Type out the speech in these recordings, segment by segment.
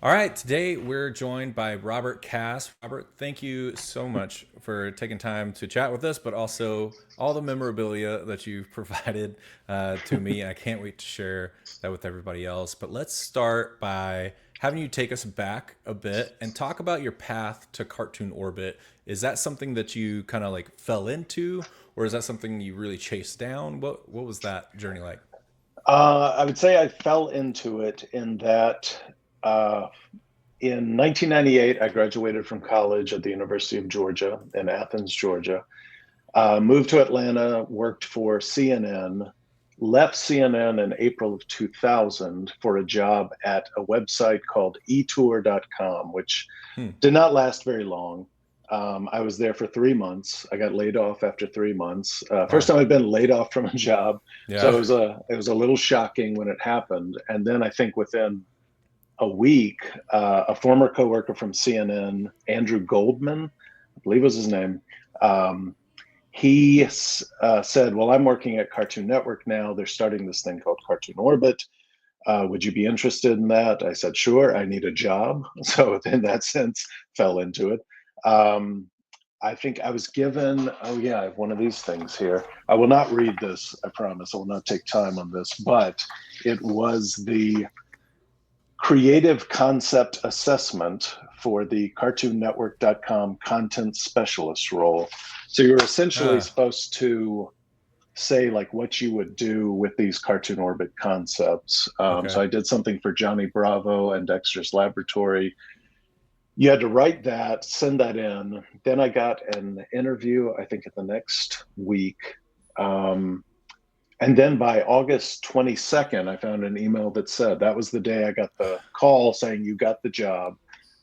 All right, today we're joined by Robert Cass. Robert, thank you so much for taking time to chat with us, but also all the memorabilia that you've provided to me. I can't wait to share that with everybody else. But let's start by having you take us back a bit and talk about your path to Cartoon Orbit. Is that something that you kind of like fell into, or is that something you really chased down? What was that journey like? I would say I fell into it in that uh, in 1998, I graduated from college at the University of Georgia in Athens, Georgia. Moved to Atlanta, worked for CNN, left CNN in April of 2000 for a job at a website called etour.com, which Hmm. did not last very long. I was there for 3 months. I got laid off after 3 months. First Wow. time I'd been laid off from a job, so Yeah. it was a little shocking when it happened. And then I think within a week, a former coworker from CNN, Andrew Goldman, I believe was his name, um, he said, "Well, I'm working at Cartoon Network now. They're starting this thing called Cartoon Orbit. Would you be interested in that?" I said, "Sure, I need a job." So, in that sense, fell into it. Um, I think I was given, oh, yeah, I have one of these things here. I will not read this, I promise. I will not take time on this, but it was the creative concept assessment for the cartoonnetwork.com content specialist role. So you're essentially Ah, supposed to say like what you would do with these cartoon orbit concepts. okay. So I did something for Johnny Bravo and Dexter's Laboratory. You had to write that, send that in. Then I got an interview, I think, at the next week. Um, and then by August 22nd, I found an email that said that was the day I got the call saying you got the job.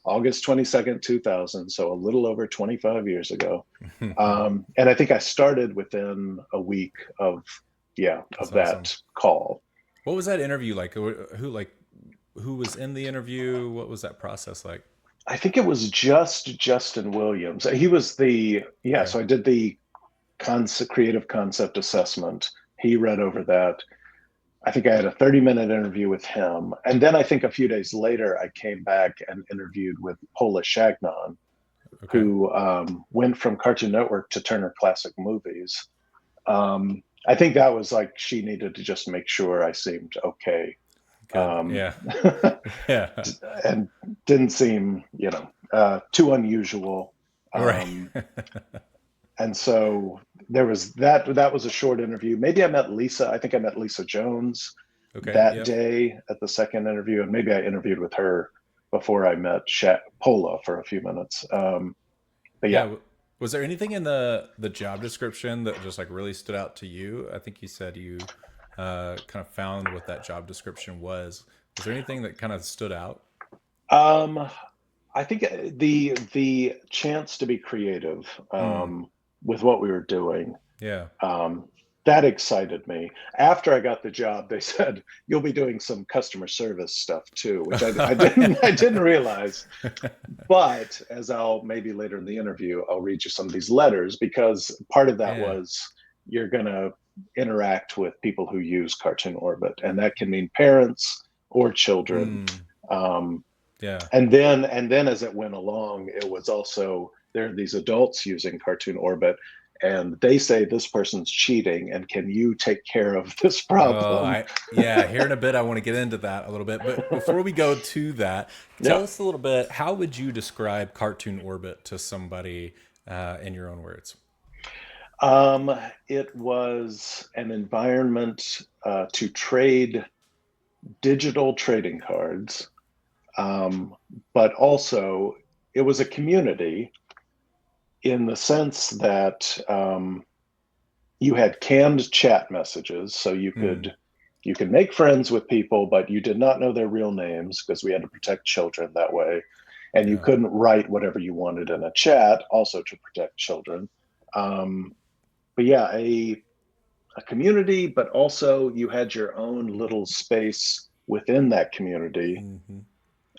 August 22nd, 2000. So a little over 25 years ago. And I think I started within a week of, yeah, That's of awesome. that call. What was that interview like? Who was in the interview? What was that process like? I think it was just Justin Williams. He was yeah, Okay. so I did the creative concept assessment. He read over that. I think I had a 30-minute interview with him. And then I think a few days later, I came back and interviewed with Paula Shagnon, Okay. who went from Cartoon Network to Turner Classic Movies. I think that was like she needed to just make sure I seemed okay. Good. Um, Yeah. Yeah. and didn't seem, too unusual. Right. Um, and so there was that. That was a short interview. Maybe I met Lisa. I think I met Lisa Jones Okay. that Yep. day at the second interview, and maybe I interviewed with her before I met Pola for a few minutes. But Yeah. yeah, Was there anything in the job description that just like really stood out to you? I think you said you kind of found what that job description was. Was there anything that kind of stood out? um, I think the chance to be creative Hmm. with what we were doing. Yeah. Um, that excited me. After I got the job, they said you'll be doing some customer service stuff too, which I didn't I didn't realize. But as I'll maybe later in the interview, I'll read you some of these letters because part of that Yeah. was you're going to interact with people who use Cartoon Orbit, and that can mean parents or children. Hmm. Um, Yeah. and then as it went along, it was also there are these adults using Cartoon Orbit, and they say this person's cheating, and can you take care of this Oh, problem? I yeah, here in a bit I want to get into that a little bit. But before we go to that, tell Yeah. us a little bit, how would you describe Cartoon Orbit to somebody in your own words? Um, it was an environment to trade digital trading cards, but also it was a community in the sense that you had canned chat messages, so Hmm. you could make friends with people, but you did not know their real names because we had to protect children that way, and you Yeah. couldn't write whatever you wanted in a chat, also to protect children. Um, but yeah, a community, but also you had your own little space within that community, Hmm.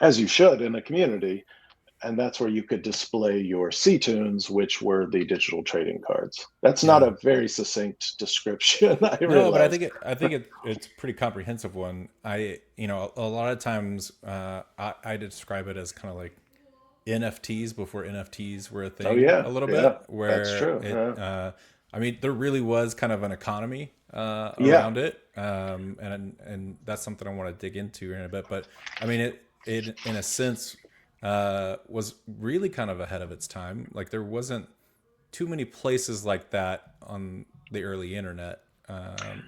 as you should in a community. and that's where you could display your cToons, which were the digital trading cards. That's not Yeah. a very succinct description, I No, but realize. I think it's a pretty comprehensive one. A lot of times I describe it as kind of like NFTs before NFTs were a Oh thing yeah, a little yeah, bit, that's where true. I mean, there really was kind of an economy Yeah, around it, and that's something I want to dig into in a bit. But I mean, it in a sense was really kind of ahead of its time. Like there wasn't too many places like that on the early internet,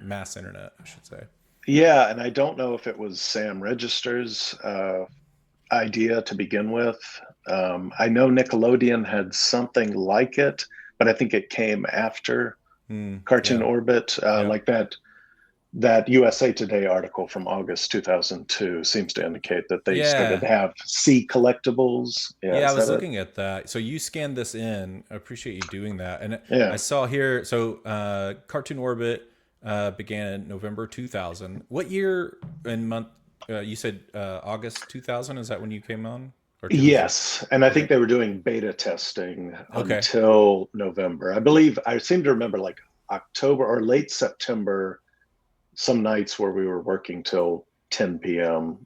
mass internet, I should say. yeah, and I don't know if it was Sam Register's idea to begin with. I know Nickelodeon had something like it, but I think it came after Mm, Cartoon yeah, Orbit, yeah, like that USA Today article from August 2002 seems to indicate that they started yeah. to have C collectibles. Yeah, Yeah, I is was that it? looking at that. So you scanned this in. I appreciate you doing that. And I Yeah. saw here, so Cartoon Orbit began in November 2000. What year and month? You said August 2000. Is that when you came on? Or was it? Yes, and I Okay. think they were doing beta testing Okay. until November. I believe I seem to remember like October or late September, some nights where we were working till 10 p.m.,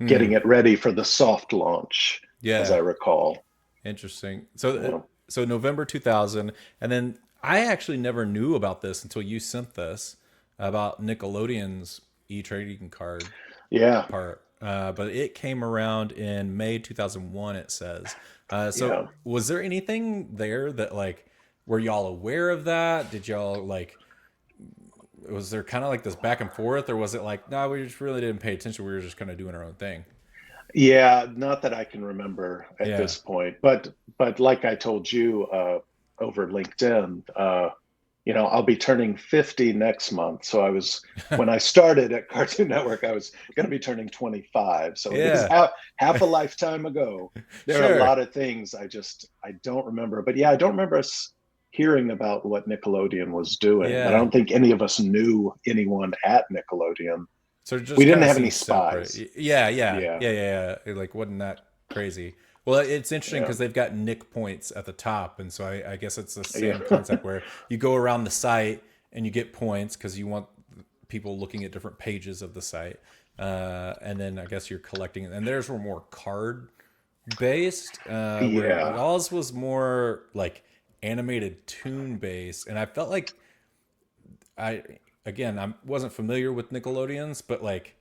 getting Hmm. it ready for the soft launch, as I Yeah. recall. Interesting. So, Yeah. so November 2000. And then I actually never knew about this until you sent this about Nickelodeon's e-trading card Yeah. part, but it came around in May 2001. It says. So Yeah. was there anything there that like were y'all aware of that? Did y'all like was there kind of like this back and forth, or was it like no, we just really didn't pay attention. We were just kind of doing our own thing. Yeah, not that I can remember at Yeah. this point, but like I told you over LinkedIn, I'll be turning 50 next month. So I was when I started at Cartoon Network, I was going to be turning 25. So it is Yeah. half a lifetime ago. There are a Sure. lot of things I don't remember, but yeah, I don't remember us hearing about what Nickelodeon was doing. But I Yeah. don't think any of us knew anyone at Nickelodeon. So it We just didn't kind of have any seems separate. spies. Yeah, yeah, Yeah, yeah, yeah, yeah. It, like, wasn't that crazy? Well, it's interesting yeah, because they've got nick points at the top, and so I guess it's the yeah. same concept where you go around the site and you get points because you want people looking at different pages of the site, and then I guess you're collecting. And theirs were more card based, where Yeah. y'all's was more like animated toon based, and I felt like I again I wasn't familiar with Nickelodeons, but like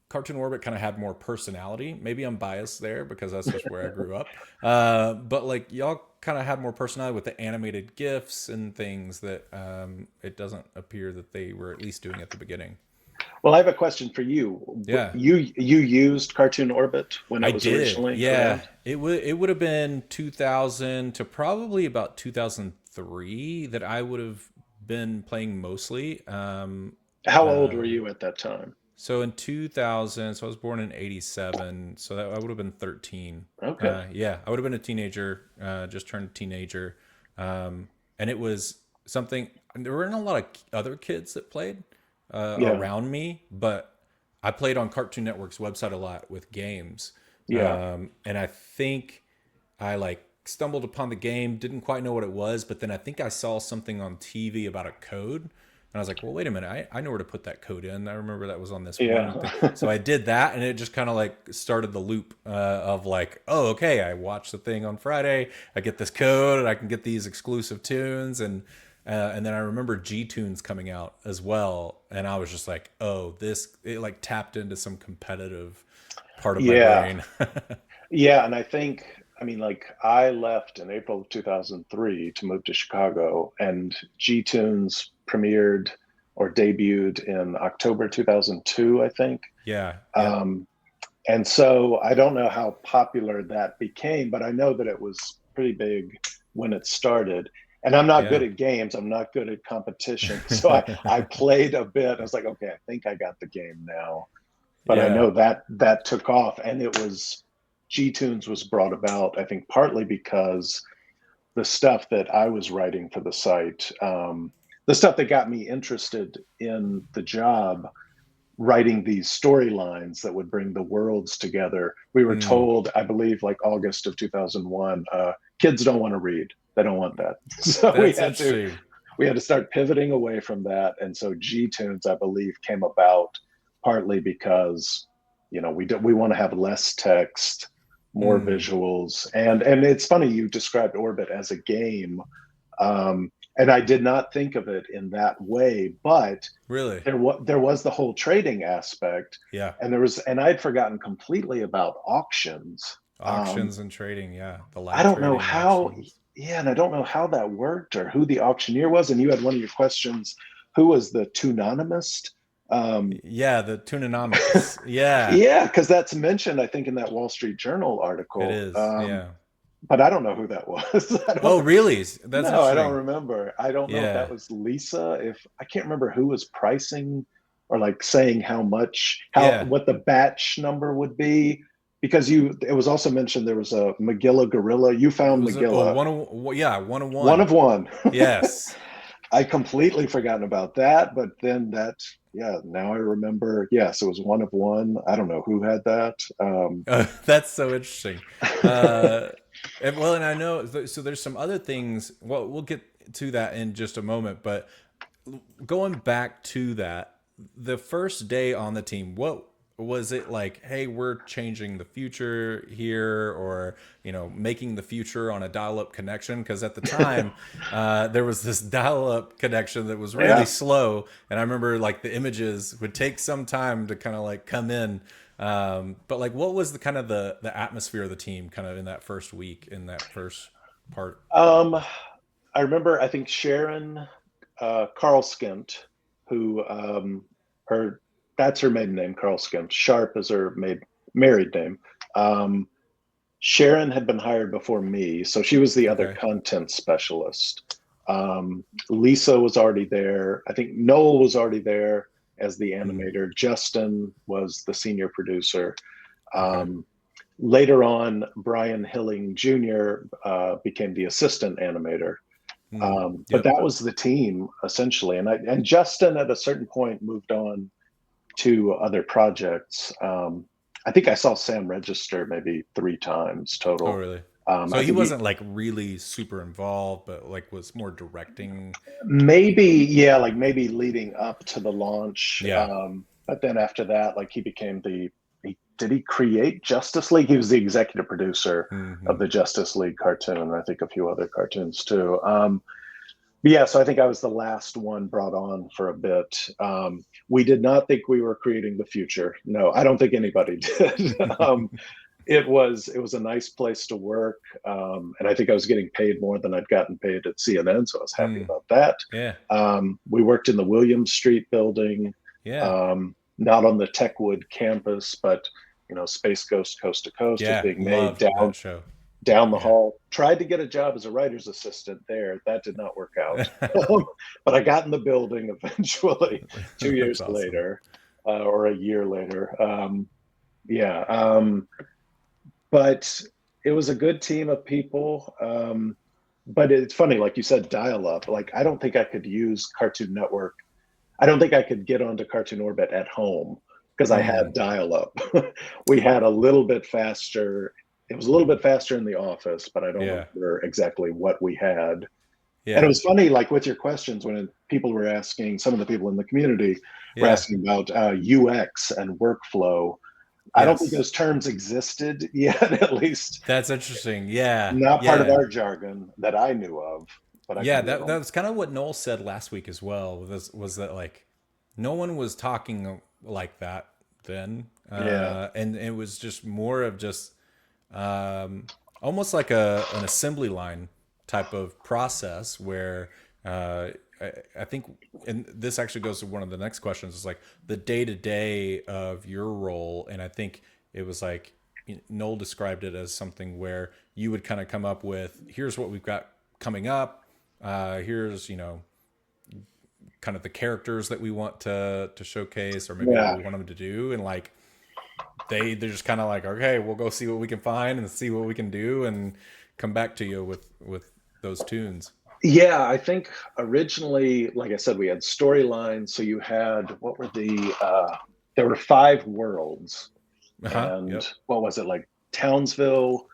Cartoon Orbit kind of had more personality. Maybe I'm biased there because that's just where I grew up. But like y'all kind of had more personality with the animated gifs and things that it doesn't appear that they were at least doing at the beginning. Well, I have a question for you. Yeah, You used Cartoon Orbit when I it was did. originally Yeah, around? it would have been 2000 to probably about 2003 that I would have been playing mostly. How old were you at that time? So in 2000, so I was born in 87, so that I would have been 13. Okay. Yeah, I would have been a teenager, just turned teenager. And it was something, there weren't a lot of other kids that played Yeah. around me, but I played on Cartoon Network's website a lot with games. Yeah. And I think I like stumbled upon the game, didn't quite know what it was, but then I think I saw something on TV about a code. And I was like, well, wait a minute. I know where to put that code in. I remember that was on this one thing. Yeah. So I did that, and it just kind of like started the loop of like, oh, okay, I watched the thing on Friday. I get this code, and I can get these exclusive tunes. And then I remember cToons coming out as well. And I was just like, oh, it like tapped into some competitive part of my Yeah. brain. Yeah. And I mean, like, I left in April of 2003 to move to Chicago, and G-Tunes premiered or debuted in October 2002, I think. Yeah. Yep. Um, and so I don't know how popular that became, but I know that it was pretty big when it started. And I'm not good Yeah. at games. I'm not good at competition. So I played a bit. I was like, okay, I think I got the game now. But I Yeah. know that took off, and it was G-Tunes was brought about, I think, partly because the stuff that I was writing for the site, the stuff that got me interested in the job writing these storylines that would bring the worlds together. We were Mm, told, I believe, like August of 2001, kids don't want to read. They don't want that. So that's interesting. we had to start pivoting away from that. And so cToons, I believe, came about partly because we want to have less text, more Mm, visuals, and it's funny you described Orbit as a game, and I did not think of it in that way, but really? there was the whole trading aspect, Yeah. and I'd forgotten completely about auctions. Auctions and trading. Yeah. The I live don't know trading how, auctions. yeah, and I don't know how that worked or who the auctioneer was. And you had one of your questions, who was the toononymist? Um, Yeah. The Toononomics. Yeah. yeah, because that's mentioned, I think, in that Wall Street Journal It article. is. Yeah. But I don't know who that was. I don't Oh, know. really? That's No, I don't interesting. remember. I don't know if that Yeah. was Lisa. If I can't remember who was pricing or like saying how much, how Yeah. what the batch number would be, because it was also mentioned there was a Magilla Gorilla. You It found was Magilla, yeah, 101. one of one. Yes. I completely forgotten about that, but then yeah, now I remember. Yes, it was one of one. I don't know who had that. That's so interesting. Uh, and I know, so there's some other things. Well, we'll get to that in just a moment, but going back to that, the first day on the team, what was it like? Hey, we're changing the future here, or making the future on a dial-up connection. Because at the time, there was this dial-up connection that was really Yeah. slow, and I remember like the images would take some time to kind of like come in. But like, what was the kind of the atmosphere of the team, kind of in that first week, in that first part? Um, I remember, I think Sharon Carl Skint, who her that's her maiden name, Carl Skint. Sharp is her married name. Um, Sharon had been hired before me, so she was the other Okay. content specialist. Lisa was already there. I think Noel was already there as the Mm, animator. Justin was the senior producer. okay. Um, Later on, Brian Hilling Jr. Became the assistant animator. Mm, But yep. that was the team essentially, and Justin at a certain point moved on to other projects. I think I saw Sam register maybe 3 times Oh, total. really? I So he think he wasn't like really super involved, but like was more directing. maybe, yeah, like maybe leading up to the launch. Yeah. But then after that, like he became did he create Justice League? He was the executive producer of Hmm. the Justice League cartoon, and I think a few other cartoons too. Yeah, so I think I was the last one brought on for a bit. We did not think we were creating the future. No, I don't think anybody did. It was a nice place to work, and I think I was getting paid more than I'd gotten paid at CNN, so I was happy Mm, about that. yeah. We worked in the Williams Street building, Yeah. not on the Techwood campus, but Space Ghost Coast to Coast was Yeah. being made Loved that show. down the Yeah. hall. Tried to get a job as a writer's assistant there. That did not work out. But I got in the building eventually, two That's years awesome. later, or a year later. Yeah. But it was a good team of people. But it's funny, like you said, dial up. Like, I don't think I could use Cartoon Network. I don't think I could get onto Cartoon Orbit at home because I Mm, had dial up. We had a little bit faster. It was a little bit faster in the office, but I don't yeah. remember exactly what we had. And it Yeah. was funny, like with your questions, when people were asking, some of the people in the community were Yeah. asking about UX and workflow. I don't think Yes. those terms existed yet, at least That's interesting. Yeah. not part of Yeah. our jargon that I knew of, but I Yeah, could be that wrong. was kind of what Noel said last week as well. Was that like no one was talking like that then, Yeah. and it was just more of just almost like an assembly line type of process where I think, and this actually goes to one of the next questions, is like the day to day of your role, and I think it was like Noel described it as something where you would kind of come up with, here's what we've got coming up, here's kind of the characters that we want to showcase, or maybe what Yeah. we want them to do, and like they're just kind of like, okay, we'll go see what we can find and see what we can do, and come back to you with those tunes. Yeah, I think originally, like I said, we had storylines. So you had, what were the there were 5 worlds, and Yep. what was it, like Townsville,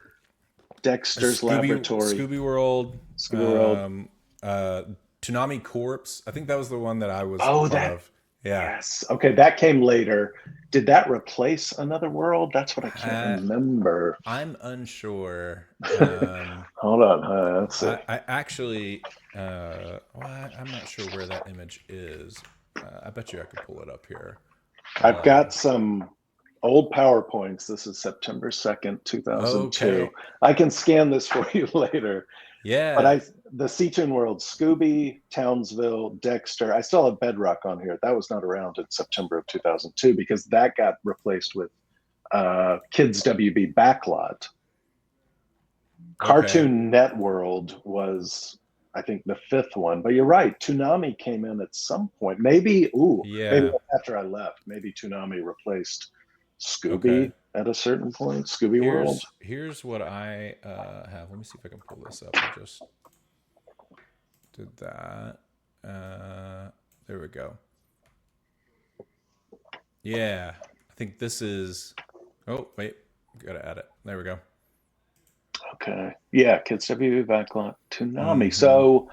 Dexter's Laboratory, Scooby World, Scooby World. um, uh, Toonami Corpse. I think that was the one that I was a Oh, part that, of. Yeah. yes. Okay, that came later. Did that replace Another World? That's what I can't Uh, remember. I'm unsure. Hold on, let's see. I actually, well, I'm not sure where that image is. I bet you I could pull it up here. I've Uh, got some old PowerPoints. This is September 2nd, 2002. okay. I can scan this for you later. But Yeah. the cToon world, Scooby, Townsville, Dexter. I still have Bedrock on here. That was not around in September of 2002 because that got replaced with Kids WB Backlot. Okay. Cartoon Networld was, I think, the 5th one. But you're right, Toonami came in at some point. Maybe Yeah. after I left, maybe Toonami replaced Okay. Scooby at a certain point. Scooby World. Here's what I have. Let me see if I can pull this up. I just did that. There we go. Yeah. I think this is. Oh wait, gotta add it. There we go. Okay. Yeah, Kids WB Backlot, Toonami. Mm-hmm.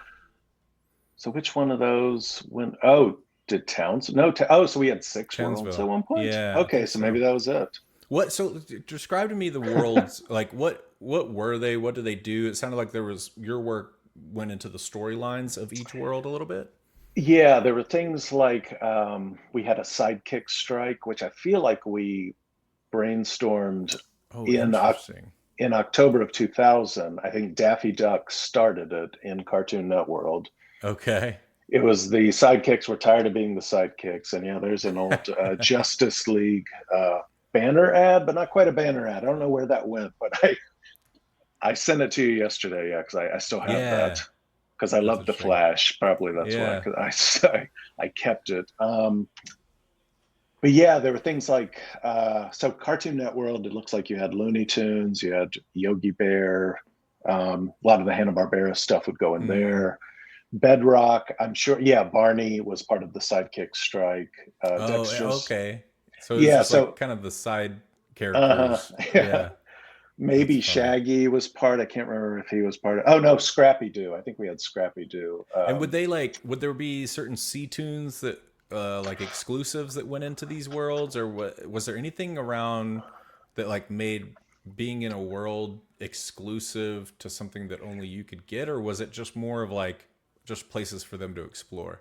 So which one of those went? Oh, did Towns? No. Oh, so we had 6 worlds at Townsville. one point. Yeah, I Okay, think so maybe so. that was it. What? So describe to me the worlds. Like what were they? What did they do? It sounded like there was your work went into the storylines of each world a little bit. Yeah, there were things like we had a sidekick strike, which I feel like we brainstormed Oh, in interesting. in October of 2000. I think Daffy Duck started it in Cartoon Networld. Okay. It was the sidekicks were tired of being the sidekicks, and yeah, there's an old Justice League banner ad, but not quite a banner ad. I don't know where that went, but I sent it to you yesterday. Yeah, because I still have that Yeah, because I that's love the interesting. Flash. Probably that's why. Yeah, Because I kept it. But yeah, there were things like so Cartoon Network. It looks like you had Looney Tunes, you had Yogi Bear. A lot of the Hanna Barbera stuff would go in mm. there. Bedrock, I'm sure. Yeah, Barney was part of the Sidekick strike. Oh, Dexter's. okay. So it's Yeah, just like so kind of the side characters. yeah, Yeah, that's maybe funny. Shaggy was part. I can't remember if he was part of. Oh no, Scrappy Doo. I think we had Scrappy Doo. And would they like would there be certain C tunes that like exclusives that went into these worlds, or what was there anything around that like made being in a world exclusive to something that only you could get, or was it just more of like just places for them to explore?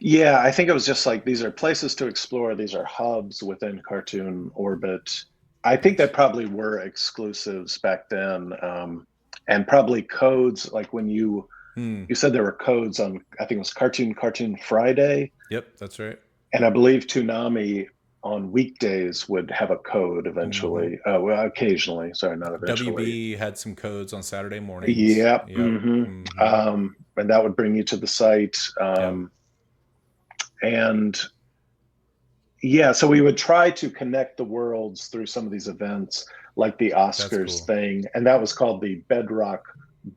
Yeah, I think it was just like these are places to explore. These are hubs within cartoon orbit. I think Nice. that probably were exclusives back then, and probably codes. Like when Hmm. you said there were codes on, I think it was Cartoon Friday, Yep, that's right. and I believe Toonami on weekdays would have a code Mm-hmm. eventually. Well, occasionally. Sorry, not eventually. WB had some codes on Saturday mornings. Yep. Yep. Mm-hmm. And that would bring you to the site. Yep. And yeah, so we would try to connect the worlds through some of these events, like the That's Oscars cool. thing, and that was called the Bedrock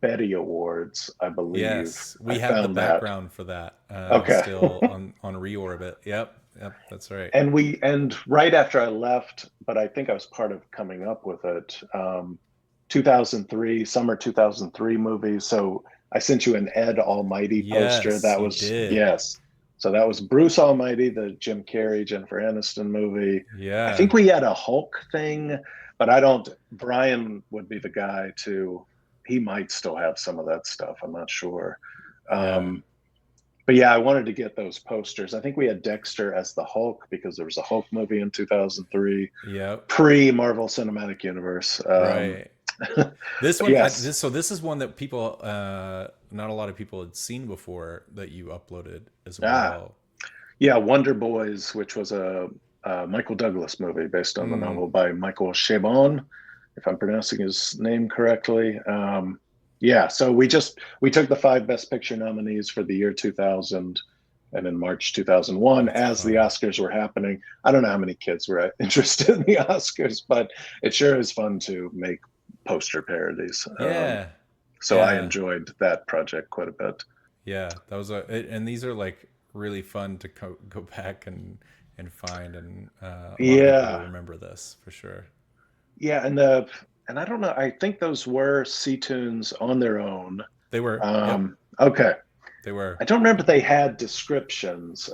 Betty Awards, I believe. Yes, I we have the found that. background for that Okay. still on Reorbit. Yep, yep, that's right. And right after I left, but I think I was part of coming up with it. 2003, summer 2003 movie. So I sent you an Ed Almighty poster. Yes, That you was, did. yes. So that was Bruce Almighty, the Jim Carrey, Jennifer Aniston movie. I think Yeah, we had a Hulk thing, but I don't. Brian would be the guy to. He might still have some of that stuff. I'm not sure. yeah, Um, but yeah, I wanted to get those posters. I think we had Dexter as the Hulk because there was a Hulk movie in 2003, yep, pre Marvel Cinematic Universe. right. This But one, yes, this is one that people, not a lot of people had seen before that you uploaded as ah, well. yeah, Wonder Boys, which was a Michael Douglas movie based on the Hmm. novel by Michael Chabon, if I'm pronouncing his name correctly. Yeah, so we took the 5 Best Picture nominees for the year 2000, and in March 2001, That's as the funny. Oscars were happening. I don't know how many kids were interested in the Oscars, but it sure is fun to make poster parodies. Yeah, So I yeah. enjoyed that project quite a bit. Yeah, that was and these are like really fun to go back and find, and a lot of people will Yeah, remember this for sure. yeah, and I don't know. I think those were cToons on their own. They were, yep, Okay, they were. I don't remember they had descriptions.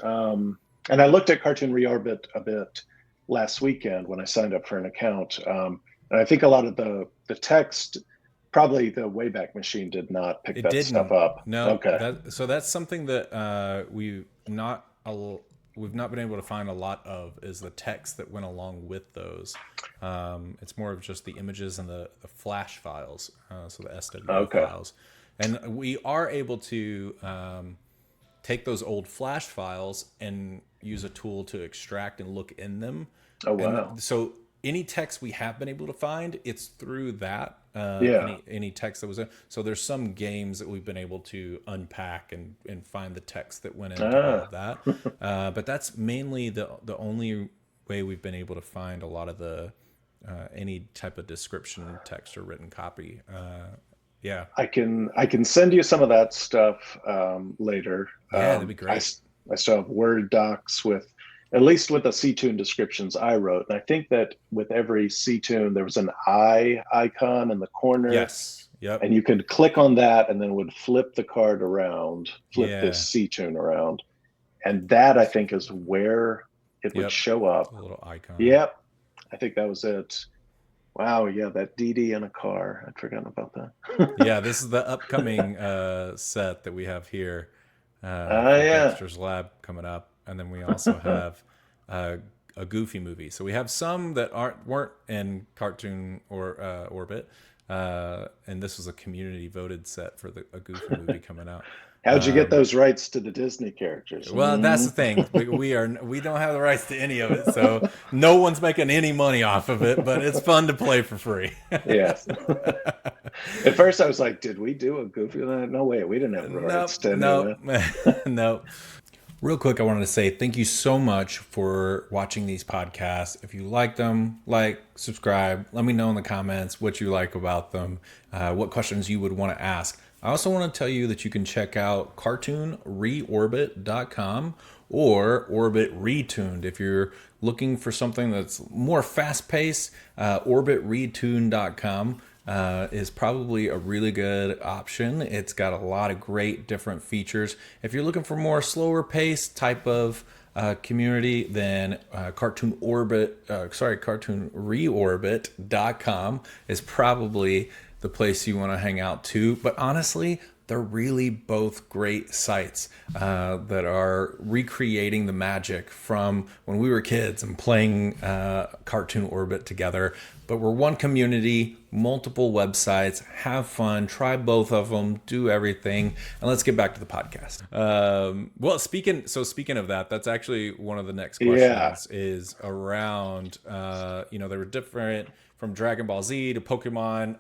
And I looked at Cartoon Reorbit a bit last weekend when I signed up for an account. And I think a lot of the text, probably the Wayback Machine did not pick It that stuff didn't. up. No, Okay. that's something that we've not been able to find a lot of, is the text that went along with those. It's more of just the images and the flash files, so the SWF Okay. files, and we are able to take those old flash files and use a tool to extract and look in them. Oh And wow. so any text we have been able to find, it's through that, Yeah. any text that was in. So there's some games that we've been able to unpack and find the text that went into all Ah. of that. But that's mainly the only way we've been able to find a lot of the any type of description text or written copy. Yeah, I can send you some of that stuff later. yeah, that'd be great. I still have Word docs with at least with the cToon descriptions I wrote, and I think that with every cToon there was an eye icon in the corner, Yes, yep, and you could click on that, and then it would flip the card around, flip this yeah, cToon around, and that I think is where it would yep. show up. The little icon. Yep, I think that was it. Wow, yeah, that DD in a car. I'd forgotten about that. Yeah, this is the upcoming set that we have here Ah, for yeah. Dexter's Lab coming up, and then we also have uh, a Goofy movie. So we have some that weren't in Cartoon or Orbit, and this was a community voted set for a Goofy movie coming out. How'd you get those rights to the Disney characters? Well, that's the thing. We don't have the rights to any of it, so no one's making any money off of it. But it's fun to play for free. Yes. At first, I was like, "Did we do a Goofy?" No, wait, we didn't have Nope, rights to any of nope, that. nope. Real quick, I wanted to say thank you so much for watching these podcasts. If you like them, subscribe. Let me know in the comments what you like about them, what questions you would want to ask. I also want to tell you that you can check out cartoonreorbit.com or Orbit Retuned. If you're looking for something that's more fast paced, orbitretoon.com is probably a really good option. It's got a lot of great different features. If you're looking for more slower pace type of community, then cartoonreorbit.com is probably the place you want to hang out too. But honestly, they're really both great sites that are recreating the magic from when we were kids and playing Cartoon Orbit together. But we're one community, multiple websites. Have fun, try both of them, do everything, and let's get back to the podcast. Well, speaking of that, that's actually one of the next Yeah. questions is around. There were different from Dragon Ball Z to Pokemon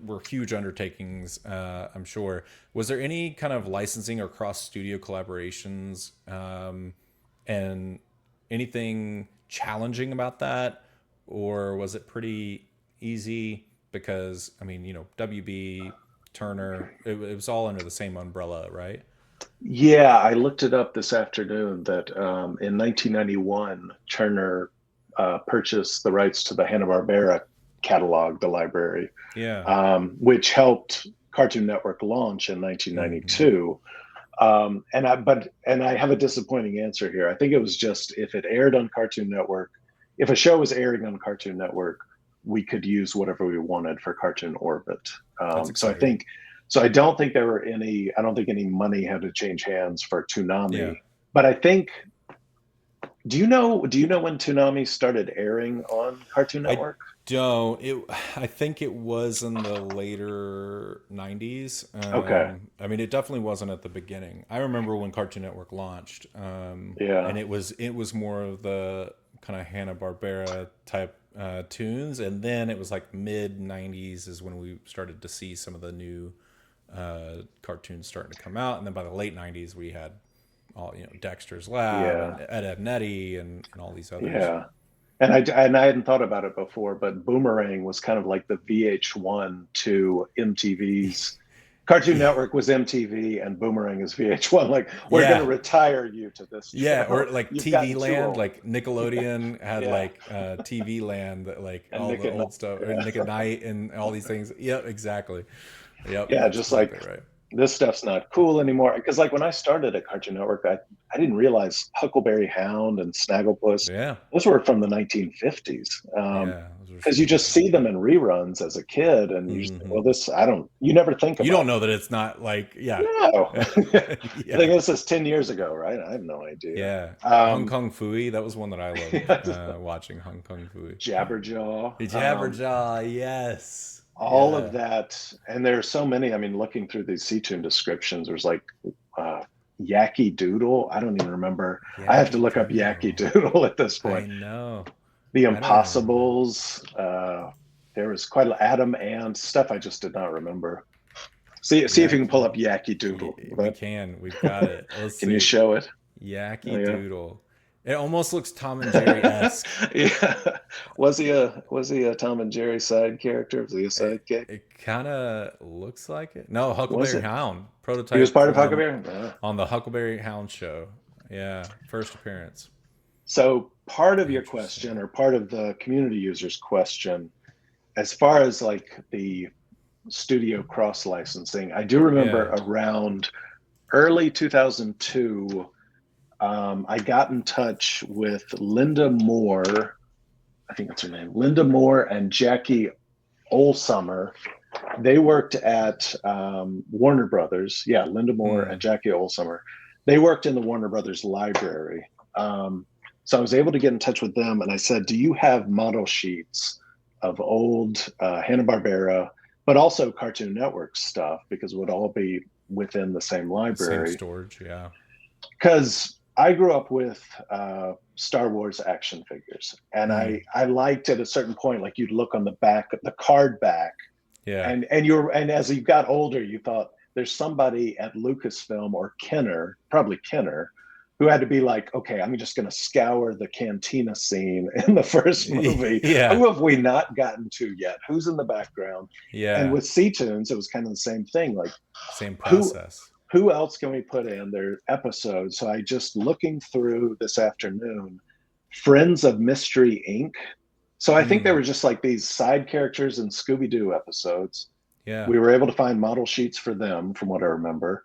were huge undertakings, I'm sure. Was there any kind of licensing or cross studio collaborations and anything challenging about that? Or was it pretty easy? Because, WB, Turner, it was all under the same umbrella, right? Yeah, I looked it up this afternoon that in 1991, Turner purchased the rights to the Hanna-Barbera catalog, the library, Yeah. which helped Cartoon Network launch in Hmm. 1992. And I have a disappointing answer here. I think it was just if it aired on Cartoon Network, if a show was airing on Cartoon Network, we could use whatever we wanted for Cartoon Orbit. That's So I exciting. think, so I don't think there were any. I don't think any money had to change hands for Yeah. Toonami. But I think, Do you know when Toonami started airing on Cartoon I Network? don't. I think it was in the later 90s. Okay. It definitely wasn't at the beginning. I remember when Cartoon Network launched, and Yeah. it was more of the kind of Hanna-Barbera type tunes, and then it was like mid 90s is when we started to see some of the new cartoons starting to come out, and then by the late 90s we had all Dexter's Lab Yeah. and Ed Netty and all these others. Yeah. And I hadn't thought about it before, but Boomerang was kind of like the VH1 to MTV's Cartoon Network was MTV and Boomerang is VH1. Like, we're going to Yeah. retire you to this Yeah, or channel. like You've TV gotten too Land, old. like Nickelodeon had Yeah. like TV Land, that like And all Nick the at Night. old stuff, or Yeah. Nick at Night and all these things. Yep, exactly. Yep, Yeah. that's Just like exactly right. this stuff's not cool anymore. Because like when I started at Cartoon Network, I didn't realize Huckleberry Hound and Snagglepuss, Yeah, those were from the 1950s. yeah, those are Because you super just see cool. them in reruns as a kid, and you just think, Hmm. well, this, I don't, you never think You don't about, know that it's not like, yeah, no. I think yeah, this is 10 years ago, right? I have no idea. yeah. Hong Um, Kong Fooey, that was one that I loved watching. Hong Kong Fooey. Jabberjaw. Jabberjaw, yes, All of yeah, that, and there are so many. I mean, looking through these cToon descriptions, there's like uh, Yacky Doodle. I don't even remember. I have to Yankee look up Yacky Doodle. Doodle at this I point. know. The I don't even remember that. Impossibles. There was quite a Adam and stuff I just did not remember. See if you can pull up Yankee. Yacky Doodle. We can. We've got it. Let's Can you see. show it? Oh Yankee yeah. Doodle. It almost looks Tom and Jerry esque. Yeah. Was he a Tom and Jerry side character? Was he a sidekick? It kind of looks like it. No, Was Huckleberry it? Hound He was prototype part of form Huckleberry. Yeah. on the Huckleberry Hound show. Yeah, first appearance. So part of your Interesting. question, or part of the community users question, as far as like the studio cross licensing, I do remember Yeah. around early 2002, I got in touch with Linda Moore. I think that's her name, Linda Moore and Jackie Olsummer. They worked at Warner Brothers. Yeah, Linda Moore and Hmm. Jackie Olsummer. They worked in the Warner Brothers library. So I was able to get in touch with them, and I said, "Do you have model sheets of old Hanna-Barbera, but also Cartoon Network stuff, because it would all be within the same Same library?" storage. Yeah. Because I grew up with Star Wars action figures, and I Hmm. I liked at a certain point, like you'd look on the back, the card back, Yeah. and as you got older, you thought there's somebody at Lucasfilm or Kenner, probably Kenner, who had to be like, okay, I'm just going to scour the cantina scene in the first movie. Yeah. Who have we not gotten to yet? Who's in the background? And Yeah. with cToons, it was kind of the same thing. Like, Same who process. who else can we put in their episodes? So I just looking through this afternoon, Friends of Mystery Inc. So I think they Hmm. were just like these side characters in Scooby Doo episodes. Yeah. We were able to find model sheets for them, from what I remember.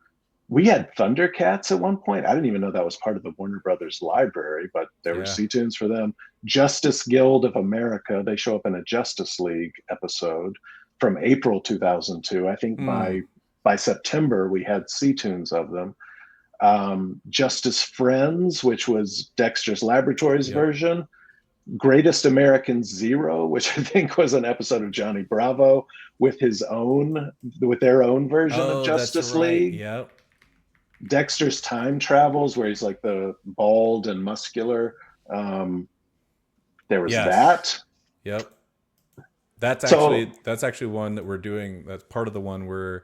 We had Thundercats at one point. I didn't even know that was part of the Warner Brothers library, but there were Yeah. cToons for them. Justice Guild of America, they show up in a Justice League episode from April 2002. I think Hmm. by September we had cToons of them. Justice Friends, which was Dexter's Laboratories Yep. version. Greatest American Zero, which I think was an episode of Johnny Bravo with their own version of Oh, that's Justice right. League. Yep. Dexter's Time Travels, where he's like the bald and muscular. Um, there was Yes. that. Yep. So That's actually one that we're doing. That's part of the one we're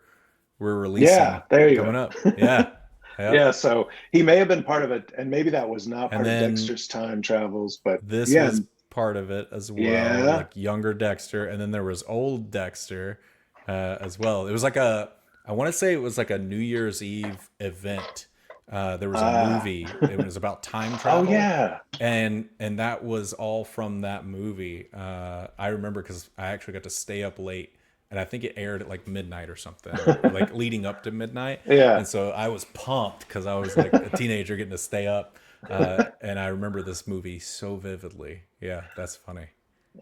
releasing yeah, there you coming up. go. Yeah. Yep. Yeah, so he may have been part of it, and maybe that was not And part of then Dexter's Time Travels, but this yeah, was part of it as well, yeah. like younger Dexter, and then there was old Dexter as well. It was like I want to say it was like a New Year's Eve event. There was a Ah, movie. It was about time oh travel, yeah. and that was all from that movie. I remember because I actually got to stay up late, and I think it aired at like midnight or something, or like leading up to midnight. Yeah. And so I was pumped because I was like a teenager getting to stay up. And I remember this movie so vividly. Yeah, that's funny.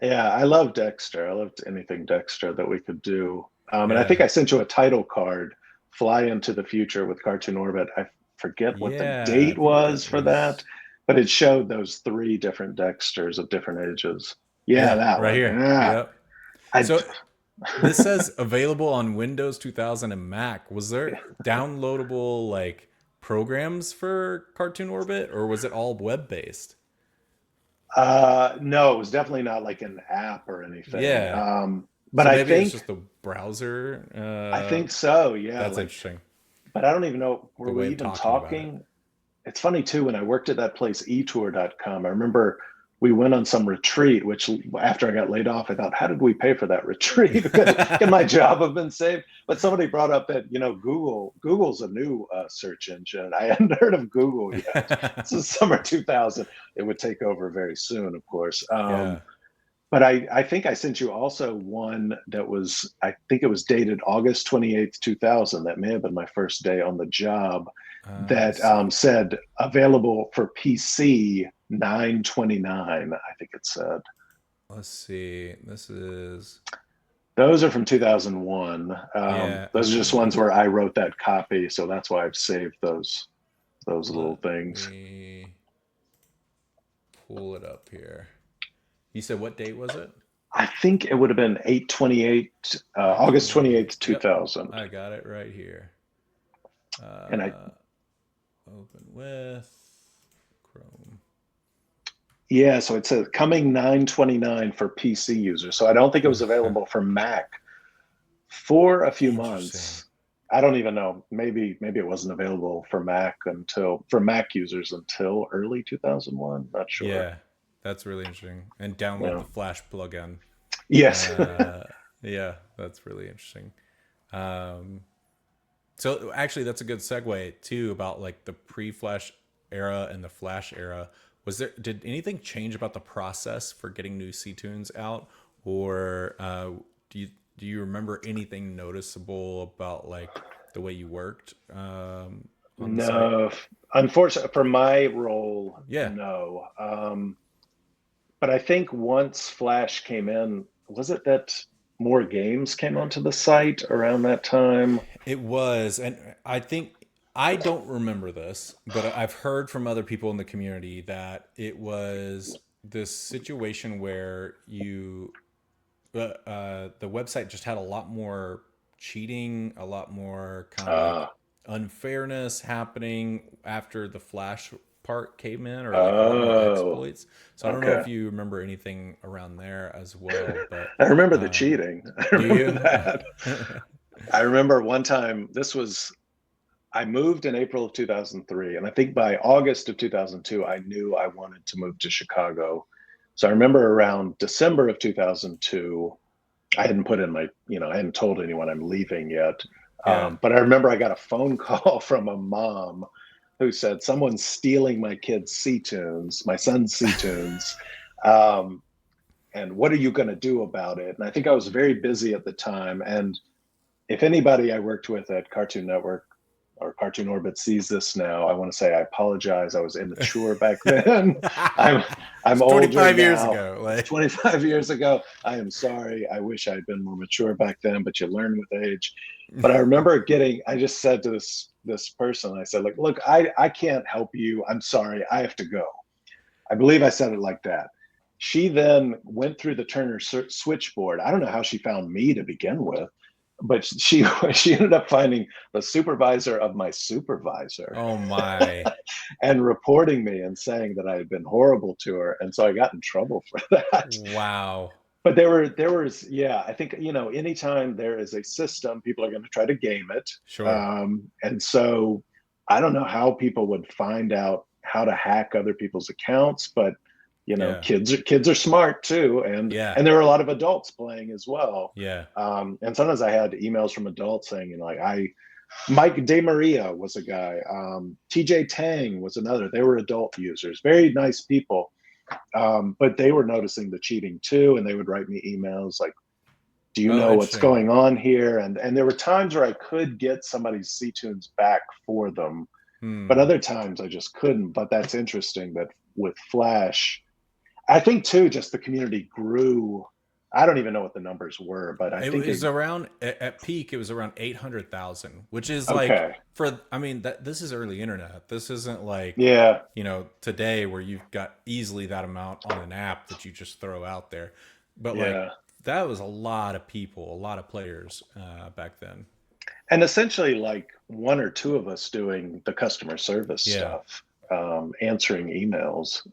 Yeah, I love Dexter. I loved anything Dexter that we could do. And I think Yeah. I sent you a title card, Fly into the Future with Cartoon Orbit. I forget what the Yeah, I date think was that for that, was. but it showed those three different Dexters of different ages. Yeah, Yeah, that right one. here. Yeah. Yep. I So this says available on Windows 2000 and Mac. Was there downloadable like programs for Cartoon Orbit, or was it all web based? no, it was definitely not like an app or anything. Yeah. But So I maybe it was think just the browser. I think so, yeah. That's Like, interesting. but I don't even know, The were way we of even talking about it. talking? It's funny too, when I worked at that place, etour.com, I remember we went on some retreat, which after I got laid off, I thought, how did we pay for that retreat? Can my job have been saved? But somebody brought up that, Google's a new search engine. I hadn't heard of Google yet. This is summer 2000. It would take over very soon, of course. Yeah. But I think I sent you also one that was, I think it was dated August 28th, 2000. That may have been my first day on the job, that said available for PC 9/29, I think it said. Let's see. This is Those are from 2001. yeah. Those are Okay. just ones where I wrote that copy, so that's why I've saved those little Let things. me pull it up here. You said what date was it? I think it would have been 8/28, August 28th, Yep, 2000. I got it right here. And I Open with Chrome. Yeah, so it says coming 9/29 for PC users. So I don't think it was available for Mac for a few months. I don't even know. Maybe it wasn't available for Mac users until early 2001. Not sure. Yeah, that's really interesting. And download the Flash plugin. Yes. Yeah, that's really interesting. So actually, that's a good segue too about like the pre-Flash era and the Flash era. Did anything change about the process for getting new cToons out, or do you remember anything noticeable about like the way you worked on the site? No, unfortunately for my role, Yeah. no. But I think once Flash came in, was it that more games came onto the site around that time? It was, and I think I don't remember this, but I've heard from other people in the community that it was this situation where the website just had a lot more cheating, a lot more kind of like unfairness happening after the Flash part came in, or like a lot more exploits. So I don't know if you remember anything around there as well, but I remember the cheating. I remember that. I remember one time, I moved in April of 2003, and I think by August of 2002, I knew I wanted to move to Chicago. So I remember around December of 2002, I hadn't put in I hadn't told anyone I'm leaving yet. But I remember I got a phone call from a mom who said, someone's stealing my kid's cToons, my son's cToons. And what are you going to do about it? And I think I was very busy at the time. And if anybody I worked with at Cartoon Network or Cartoon Orbit sees this now, I want to say I apologize. I was immature back then. I'm older 25 years now. ago. 25 years ago. I am sorry. I wish I had been more mature back then, but you learn with age. But I remember I just said to this person, I said, like, look, I can't help you. I'm sorry. I have to go. I believe I said it like that. She then went through the Turner switchboard. I don't know how she found me to begin with, but she ended up finding the supervisor of my supervisor. Oh my. And reporting me and saying that I had been horrible to her. And so I got in trouble for that. Wow. But there was, I think, anytime there is a system, people are going to try to game it. Sure. And so I don't know how people would find out how to hack other people's accounts, but kids are smart too, and there were a lot of adults playing as well. And sometimes I had emails from adults saying, Mike DeMaria was a guy, TJ Tang was another. They were adult users, very nice people, but they were noticing the cheating too, and they would write me emails like, do you know what's going on here? And there were times where I could get somebody's cToons back for them, but other times I just couldn't. But that's interesting that with Flash, I think too, just the community grew. I don't even know what the numbers were, but I think it was around at peak. It was around 800,000, which is this is early internet. This isn't like today where you've got easily that amount on an app that you just throw out there. But that was a lot of people, a lot of players back then. And essentially, like one or two of us doing the customer service stuff, answering emails.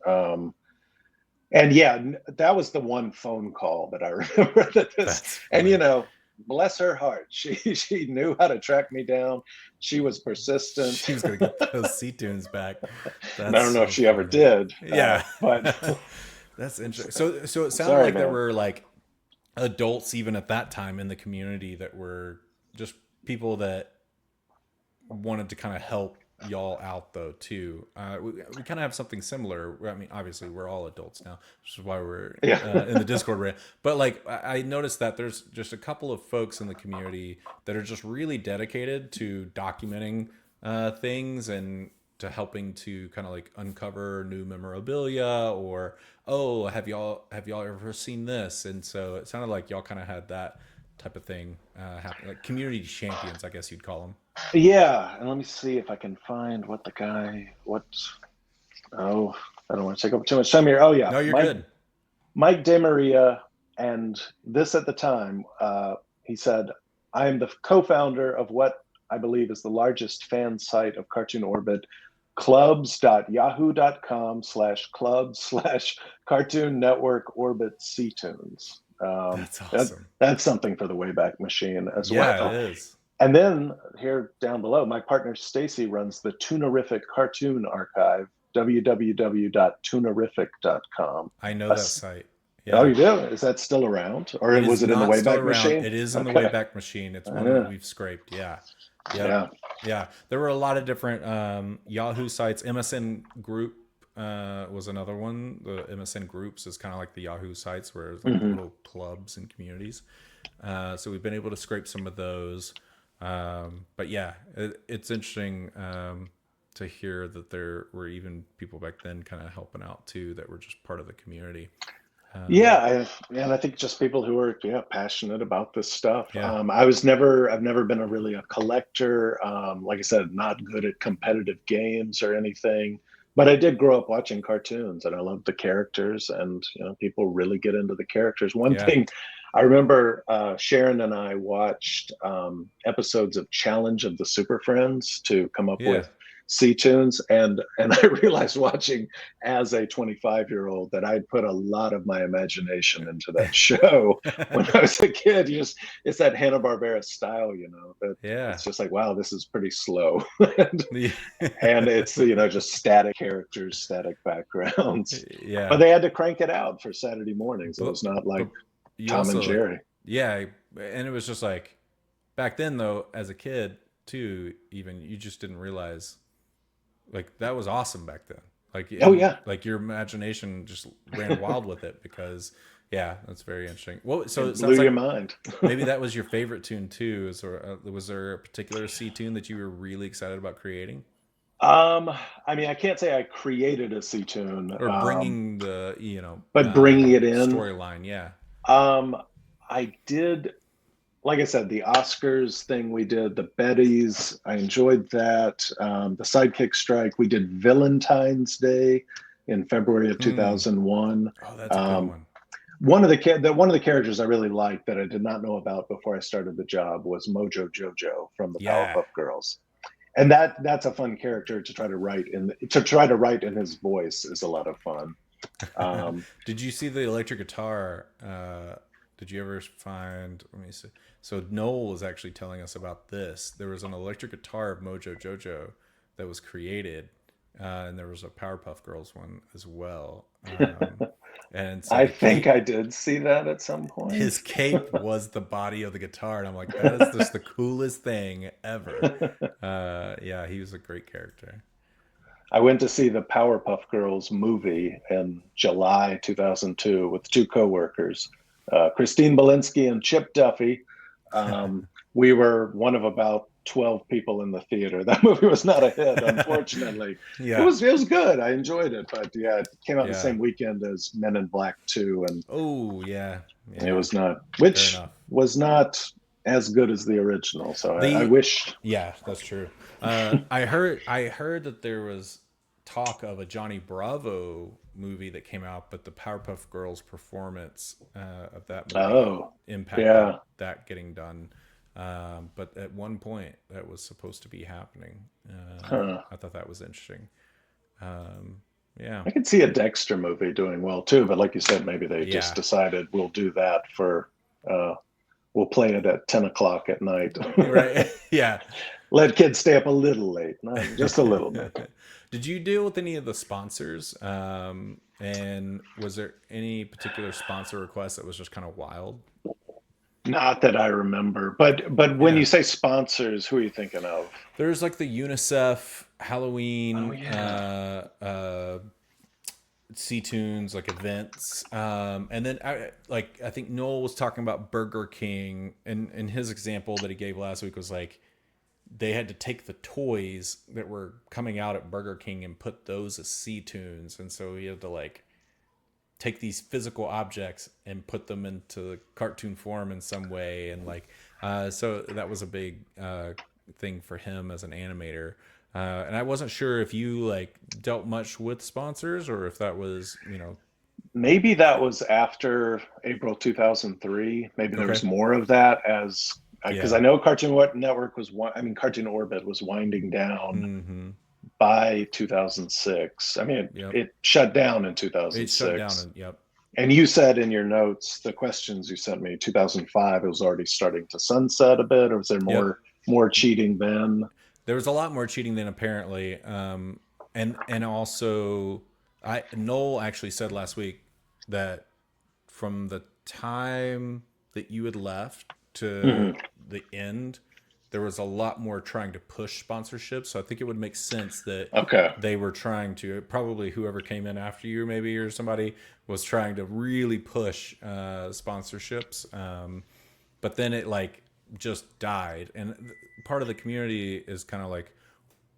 And that was the one phone call that I remember bless her heart. She knew how to track me down. She was persistent. She was going to get those cToons back. I don't know if she ever did. Yeah. But That's interesting. So it sounded Sorry, like there man. were like adults even at that time in the community that were just people that wanted to kind of help y'all out though too. We kind of have something similar. I mean, obviously we're all adults now, which is why we're Yeah. in the Discord. But like I noticed that there's just a couple of folks in the community that are just really dedicated to documenting things and to helping to kind of like uncover new memorabilia or oh have y'all ever seen this? And so it sounded like y'all kind of had that type of thing happen, like community champions, I guess you'd call them. Yeah, and let me see if I can find what the guy. What? Oh, I don't want to take up too much time here. Oh yeah, No, you're good. Mike DeMaria, and this at the time, he said, "I am the co-founder of what I believe is the largest fan site of Cartoon Orbit, clubs.yahoo.com/clubs/Cartoon Network Orbit cToons." That's awesome. That's something for the Wayback Machine as Yeah, it well. is. And then here down below, my partner Stacy runs the Toonerific Cartoon Archive, www.toonerific.com. I know that site. Oh, Yeah. you do? Is that still around, or It is was it in the not still Wayback around. Machine? It is in the Okay. Wayback Machine. It's one that we've scraped. Yeah. Yep. Yeah. Yeah. There were a lot of different Yahoo sites. MSN Group was another one. The MSN Groups is kind of like the Yahoo sites where it's like Mm-hmm. little clubs and communities. So we've been able to scrape some of those. But yeah, it's interesting to hear that there were even people back then kind of helping out too that were just part of the community. And I think just people who are passionate about this stuff. Yeah. I've never been really a collector. Like I said, not good at competitive games or anything. But I did grow up watching cartoons, and I loved the characters. And people really get into the characters. One Yeah. thing I remember, Sharon and I watched episodes of Challenge of the Super Friends to come up Yeah. with cToons, and I realized watching as a 25-year-old that I'd put a lot of my imagination into that show when I was a kid. It's that Hanna-Barbera style, that Yeah. it's just like, wow, this is pretty slow. Yeah. And it's just static characters, static backgrounds. Yeah. But they had to crank it out for Saturday mornings. It was not like But you Tom and also like, Jerry. yeah, and it was just like back then though, as a kid too, even you just didn't realize like that was awesome back then. Like Oh yeah, like your imagination just ran wild with it because yeah, that's very interesting. Well, so it it blew sounds your like mind. maybe that was your favorite tune too. Was there a particular cToon that you were really excited about creating I mean, I can't say I created a cToon, or bringing the but bringing it in. storyline? Yeah, Um, I did, like I said, the Oscars thing we did, the Bettys, I enjoyed that. The Sidekick Strike, we did Valentine's Day in February of 2001. oh, that's a good one. One of the characters I really liked that I did not know about before I started the job was Mojo Jojo from the Yeah. Powerpuff Girls. And that's a fun character to try to write in his voice is a lot of fun. Did you see the electric guitar? Did you ever find? Let me see. So Noel was actually telling us about this. There was an electric guitar of Mojo Jojo that was created, and there was a Powerpuff Girls one as well. And so I think I did see that at some point. his cape was the body of the guitar, and I'm like, that is just the coolest thing ever. Yeah, he was a great character. I went to see the Powerpuff Girls movie in July 2002 with two coworkers, Christine Balinski and Chip Duffy. We were one of about 12 people in the theater. That movie was not a hit, unfortunately. Yeah. It was good. I enjoyed it, but yeah, it came out the Yeah. same weekend as Men in Black 2, and Oh yeah. it was not, which was not as good as the original. So I wish. Yeah, that's true. I heard that there was talk of a Johnny Bravo movie that came out, but the Powerpuff Girls performance of that movie impacted that getting done. But at one point, that was supposed to be happening. I thought that was interesting. Yeah, I could see a Dexter movie doing well too, but like you said, maybe they just decided we'll do that for we'll play it at 10 o'clock at night. Right. Yeah. Let kids stay up a little late, not just a little bit. Did you deal with any of the sponsors? And was there any particular sponsor request that was just kind of wild? Not that I remember, but when you Yeah. say sponsors, who are you thinking of? There's like the UNICEF, Oh Halloween, yeah. cToons, like events. And then I think Noel was talking about Burger King, and his example that he gave last week was like they had to take the toys that were coming out at Burger King and put those as cToons, and so he had to like take these physical objects and put them into cartoon form in some way, and like so that was a big thing for him as an animator. And I wasn't sure if you like dealt much with sponsors or if that was, Maybe that was after April 2003. Maybe there okay. was more of that as because Yeah. I know Network was one. I mean, Cartoon Orbit was winding down Mm-hmm. by 2006. I mean, Yep. it shut down in It shut down 2006. and yep. And you said in your notes, the questions you sent me, 2005, it was already starting to sunset a bit, or was there Yep. more cheating then? There was a lot more cheating than apparently. And also I Noel actually said last week that from the time that you had left to Hmm. the end, there was a lot more trying to push sponsorships. So I think it would make sense that Okay. they were trying to, probably whoever came in after you, maybe, or somebody was trying to really push sponsorships. But then it like just died. And part of the community is kind of like,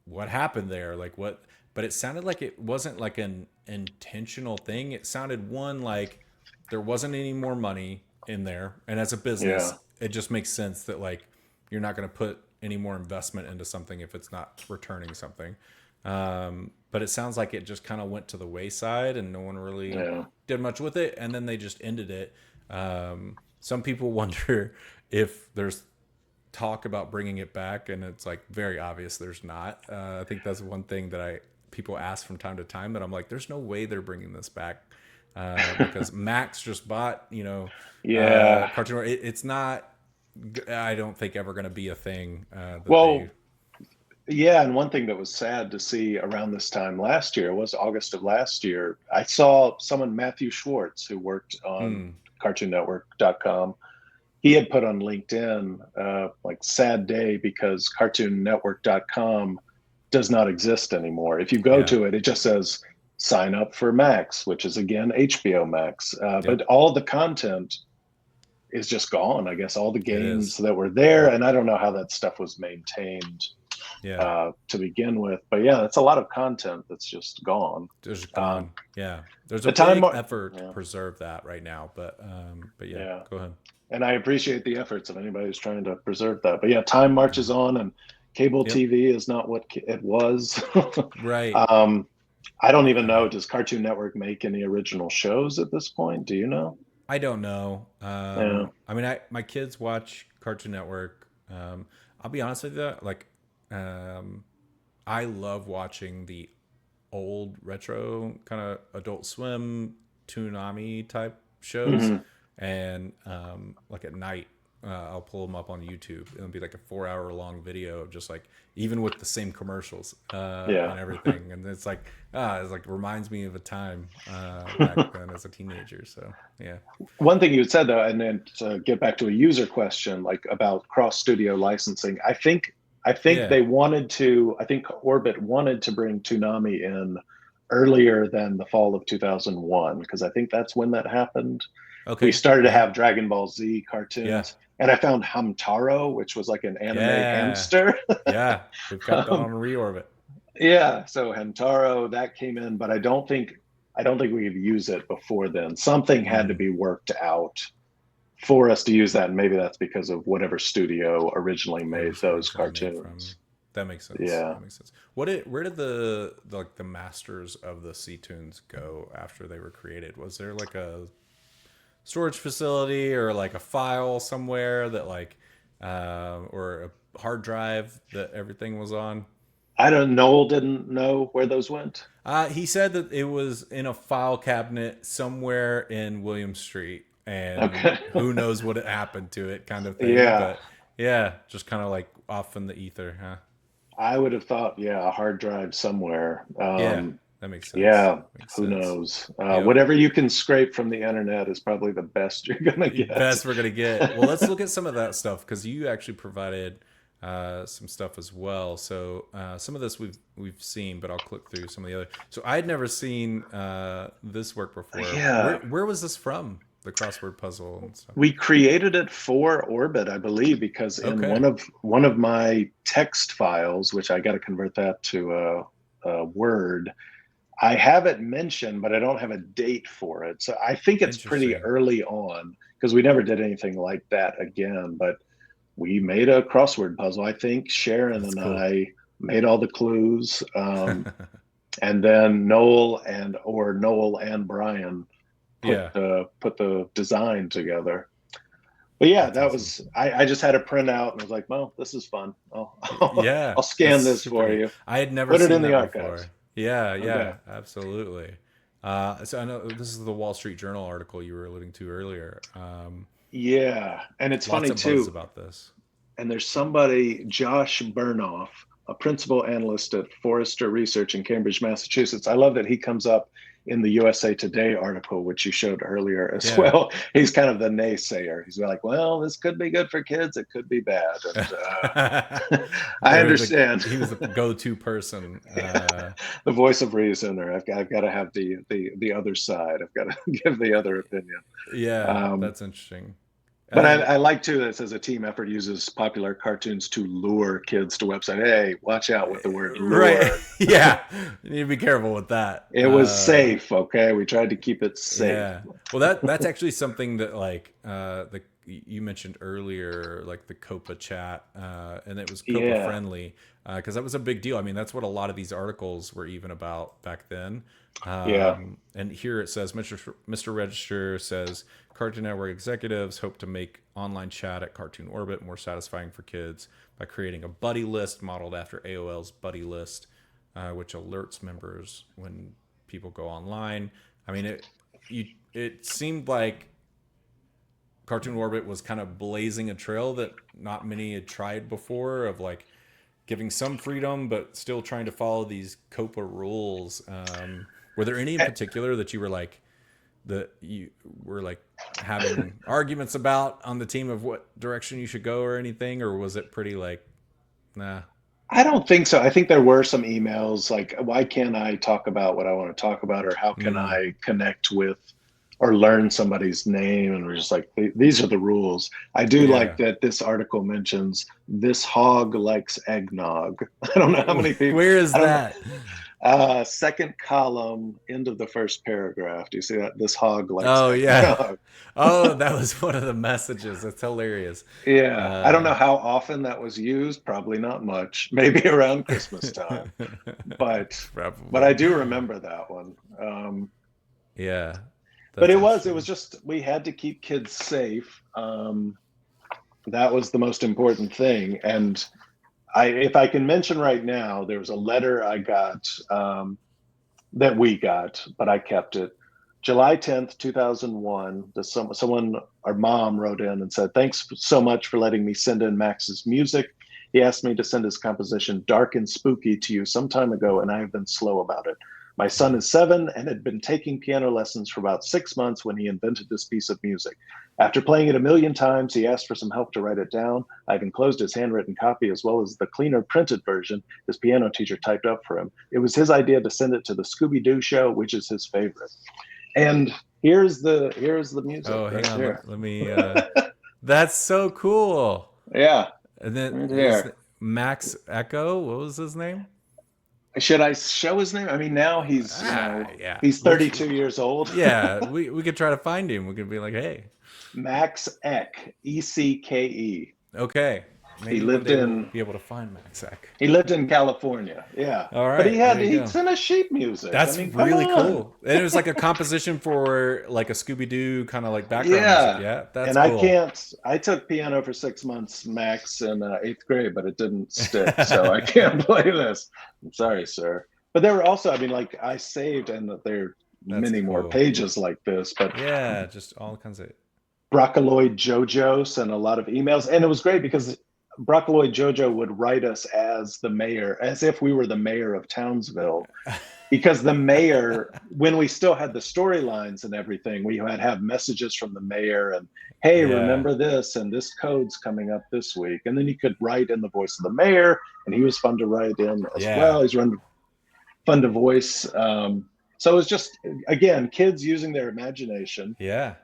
what happened there? Like what? But it sounded like it wasn't like an intentional thing. It sounded one like there wasn't any more money in there, and as a business, Yeah. it just makes sense that like you're not going to put any more investment into something if it's not returning something. But it sounds like it just kind of went to the wayside, and no one really Yeah. did much with it, and then they just ended it. Some people wonder if there's talk about bringing it back, and it's like very obvious there's not. I think that's one thing that I people ask from time to time that I'm like, there's no way they're bringing this back because Max just bought, Yeah. Cartoon. It's not. I don't think ever going to be a thing that they. Well, yeah, and one thing that was sad to see around this time last year was August of last year. I saw someone, Matthew Schwartz, who worked on Hmm. CartoonNetwork.com. He had put on LinkedIn, like, sad day because CartoonNetwork.com does not exist anymore. If you go Yeah. to it, it just says sign up for Max, which is again HBO Max. But Yep. all the content is just gone. I guess all the It games is. that were there, Yep. and I don't know how that stuff was maintained Yeah. to begin with. But yeah, that's a lot of content that's just gone. Just Um, gone. Yeah. There's a the time, big effort to yeah, preserve that right now, but yeah. yeah, Go ahead. and I appreciate the efforts of anybody who's trying to preserve that. But yeah, time marches on, and cable Yep. TV is not what it was. Right. um, I don't even know. Does Cartoon Network make any original shows at this point? Do you know? I don't know. Yeah. I mean, I my kids watch Cartoon Network. I'll be honest with you, like, um, I love watching the old retro kind of Adult Swim, Toonami type shows, Hmm. and like at night, I'll pull them up on YouTube. It'll be like a 4 hour long video of just like even with the same commercials Yeah. and everything, and it's like reminds me of a time back then as a teenager. So yeah, One thing you had said though, and then to get back to a user question, like about cross studio licensing, I think yeah, they wanted to. I think Orbit wanted to bring Toonami in earlier than the fall of 2001 because I think that's when that happened. We okay, started to yeah, have Dragon Ball Z yeah, cartoons, and I found Hamtaro, which was like an anime yeah, hamster. yeah. We've got that um, on reorbit. yeah, so Hamtaro that came in, but I don't think we could use it before then. Something had to Mm. be worked out for us to use that, and maybe that's because of whatever studio originally Whatever made studio those it's probably made from. cartoons. That makes sense. Yeah. That makes sense. Where did the like the masters of the cToons go after they were created? Was there like a storage facility or like a file somewhere that like or a hard drive that everything was on? I don't Noel didn't know where those went. He said that it was in a file cabinet somewhere in William Street, and Okay. who knows what happened to it, kind of thing. Yeah. But Yeah, just kind of like off in the ether, huh? I would have thought, yeah, a hard drive somewhere. Yeah, that makes sense. Yeah, Makes who sense. knows? Yep. Whatever you can scrape from the internet is probably the best you're gonna get. Best we're gonna get. Well, let's look at some of that stuff because you actually provided some stuff as well. So some of this we've seen, but I'll click through some of the other. So I'd never seen this work before. Yeah, Where was this from? The crossword puzzle and stuff. we created it for Orbit, I believe, because in Okay, one of my text files, which I got to convert that to a Word, I have it mentioned, but I don't have a date for it. So I think it's pretty interesting. early on because we never did anything like that again. But we made a crossword puzzle. I think Sharon That's and cool. I made all the clues, and then Noel and Brian Yeah, put the design together. But yeah, that's that awesome. was I just had a printout and was like, well, this is fun. Yeah, I'll that's scan this super for neat. you. I had never Put it seen in the that archives. before. Yeah, Okay. yeah, absolutely. So I know this is the Wall Street Journal article you were alluding to earlier. Yeah, and it's Lots funny of buzz too. about this. And there's somebody, Josh Burnoff, a principal analyst at Forrester Research in Cambridge, Massachusetts. I love that he comes up in the USA Today article, which you showed earlier as Yeah. well. He's kind of the naysayer. He's like, well, this could be good for kids. It could be bad. And I There was a understand. he was the go-to person. The voice of reason, or I've got to have the other side. I've got to give the other opinion. Yeah, Um, that's interesting. but And I like too that it says a team effort uses popular cartoons to lure kids to website. Hey, watch out with the word right, lure. yeah, you need to be careful with that. It was safe, okay? We tried to keep it safe. Yeah. Well, that's actually something that like the you mentioned earlier, like the Copa chat, and it was Copa Yeah, friendly because that was a big deal. I mean, that's what a lot of these articles were even about back then. yeah, And here it says, Mr. Register says Cartoon Network executives hope to make online chat at Cartoon Orbit more satisfying for kids by creating a buddy list modeled after AOL's buddy list, which alerts members when people go online. I mean, it seemed like Cartoon Orbit was kind of blazing a trail that not many had tried before of like giving some freedom but still trying to follow these COPA rules. Were there any in particular that you were like that you were like having arguments about on the team of what direction you should go or anything, or was it pretty like nah? I don't think so. I think there were some emails like, why can't I talk about what I want to talk about, or how can Mm, I connect with or learn somebody's name? And we're just like, these are the rules. I do like yeah. that this article mentions this hog likes eggnog. I don't know how many people, Where is I don't know. that? Second column, end of the first paragraph. Do you see that? This hog likes Oh yeah. eggnog. Oh, that was one of the messages. That's hilarious. Yeah, I don't Uh, know how often that was used. Probably not much. Maybe around Christmas time, but I Probably. do remember that one. Yeah, But that's it was interesting. just we had to keep kids safe. That was the most important thing. And if I can mention right now, there was a letter I got, that we got, but I kept it. July 10th, 2001, someone, our mom wrote in and said, thanks so much for letting me send in Max's music. He asked me to send his composition Dark and Spooky to you some time ago, and I have been slow about it. My son Mm. is 7 and had been taking piano lessons for about 6 months when he invented this piece of music. After playing it a million times, he asked for some help to write it down. I've enclosed his handwritten copy as well as the cleaner printed version his piano teacher typed up for him. It was his idea to send it to the Scooby Doo show, which is his favorite. And here's the music Oh, hang right on. here. Let me. That's so cool. Yeah, And then right is here. Max Echo? What was his name? Should I show his name? I mean, now Ah, yeah. he's Let's. 32 years old. Yeah, we could try to find him. We could be like, hey, Max Eck, ECKE. okay, He maybe one lived day we'll in be able to find Max Eck. he lived in California. Yeah, All but right, there you he go. sent us sheet music. I That's mean, come really on. cool. And it was like a composition for like a Scooby Doo kind of like background music. Yeah. Yeah, that's And I cool. can't, I took piano for 6 months max in eighth grade, but it didn't stick. So I can't play this. I'm sorry, sir. But there were also, I mean, like I saved, and there are That's many more cool. pages like this, but Yeah, just all kinds of Broccoloid Jojo sent a lot of emails, and it was great because Broccoloid Jojo would write us as the mayor, as if we were the mayor of Townsville. Because the mayor, when we still had the storylines and everything, we had have messages from the mayor and, hey, Yeah. remember this, and this code's coming up this week. And then you could write in the voice of the mayor, and he was fun to write in as Yeah. well. He's fun to voice. So it was just, again, kids using their imagination Yeah.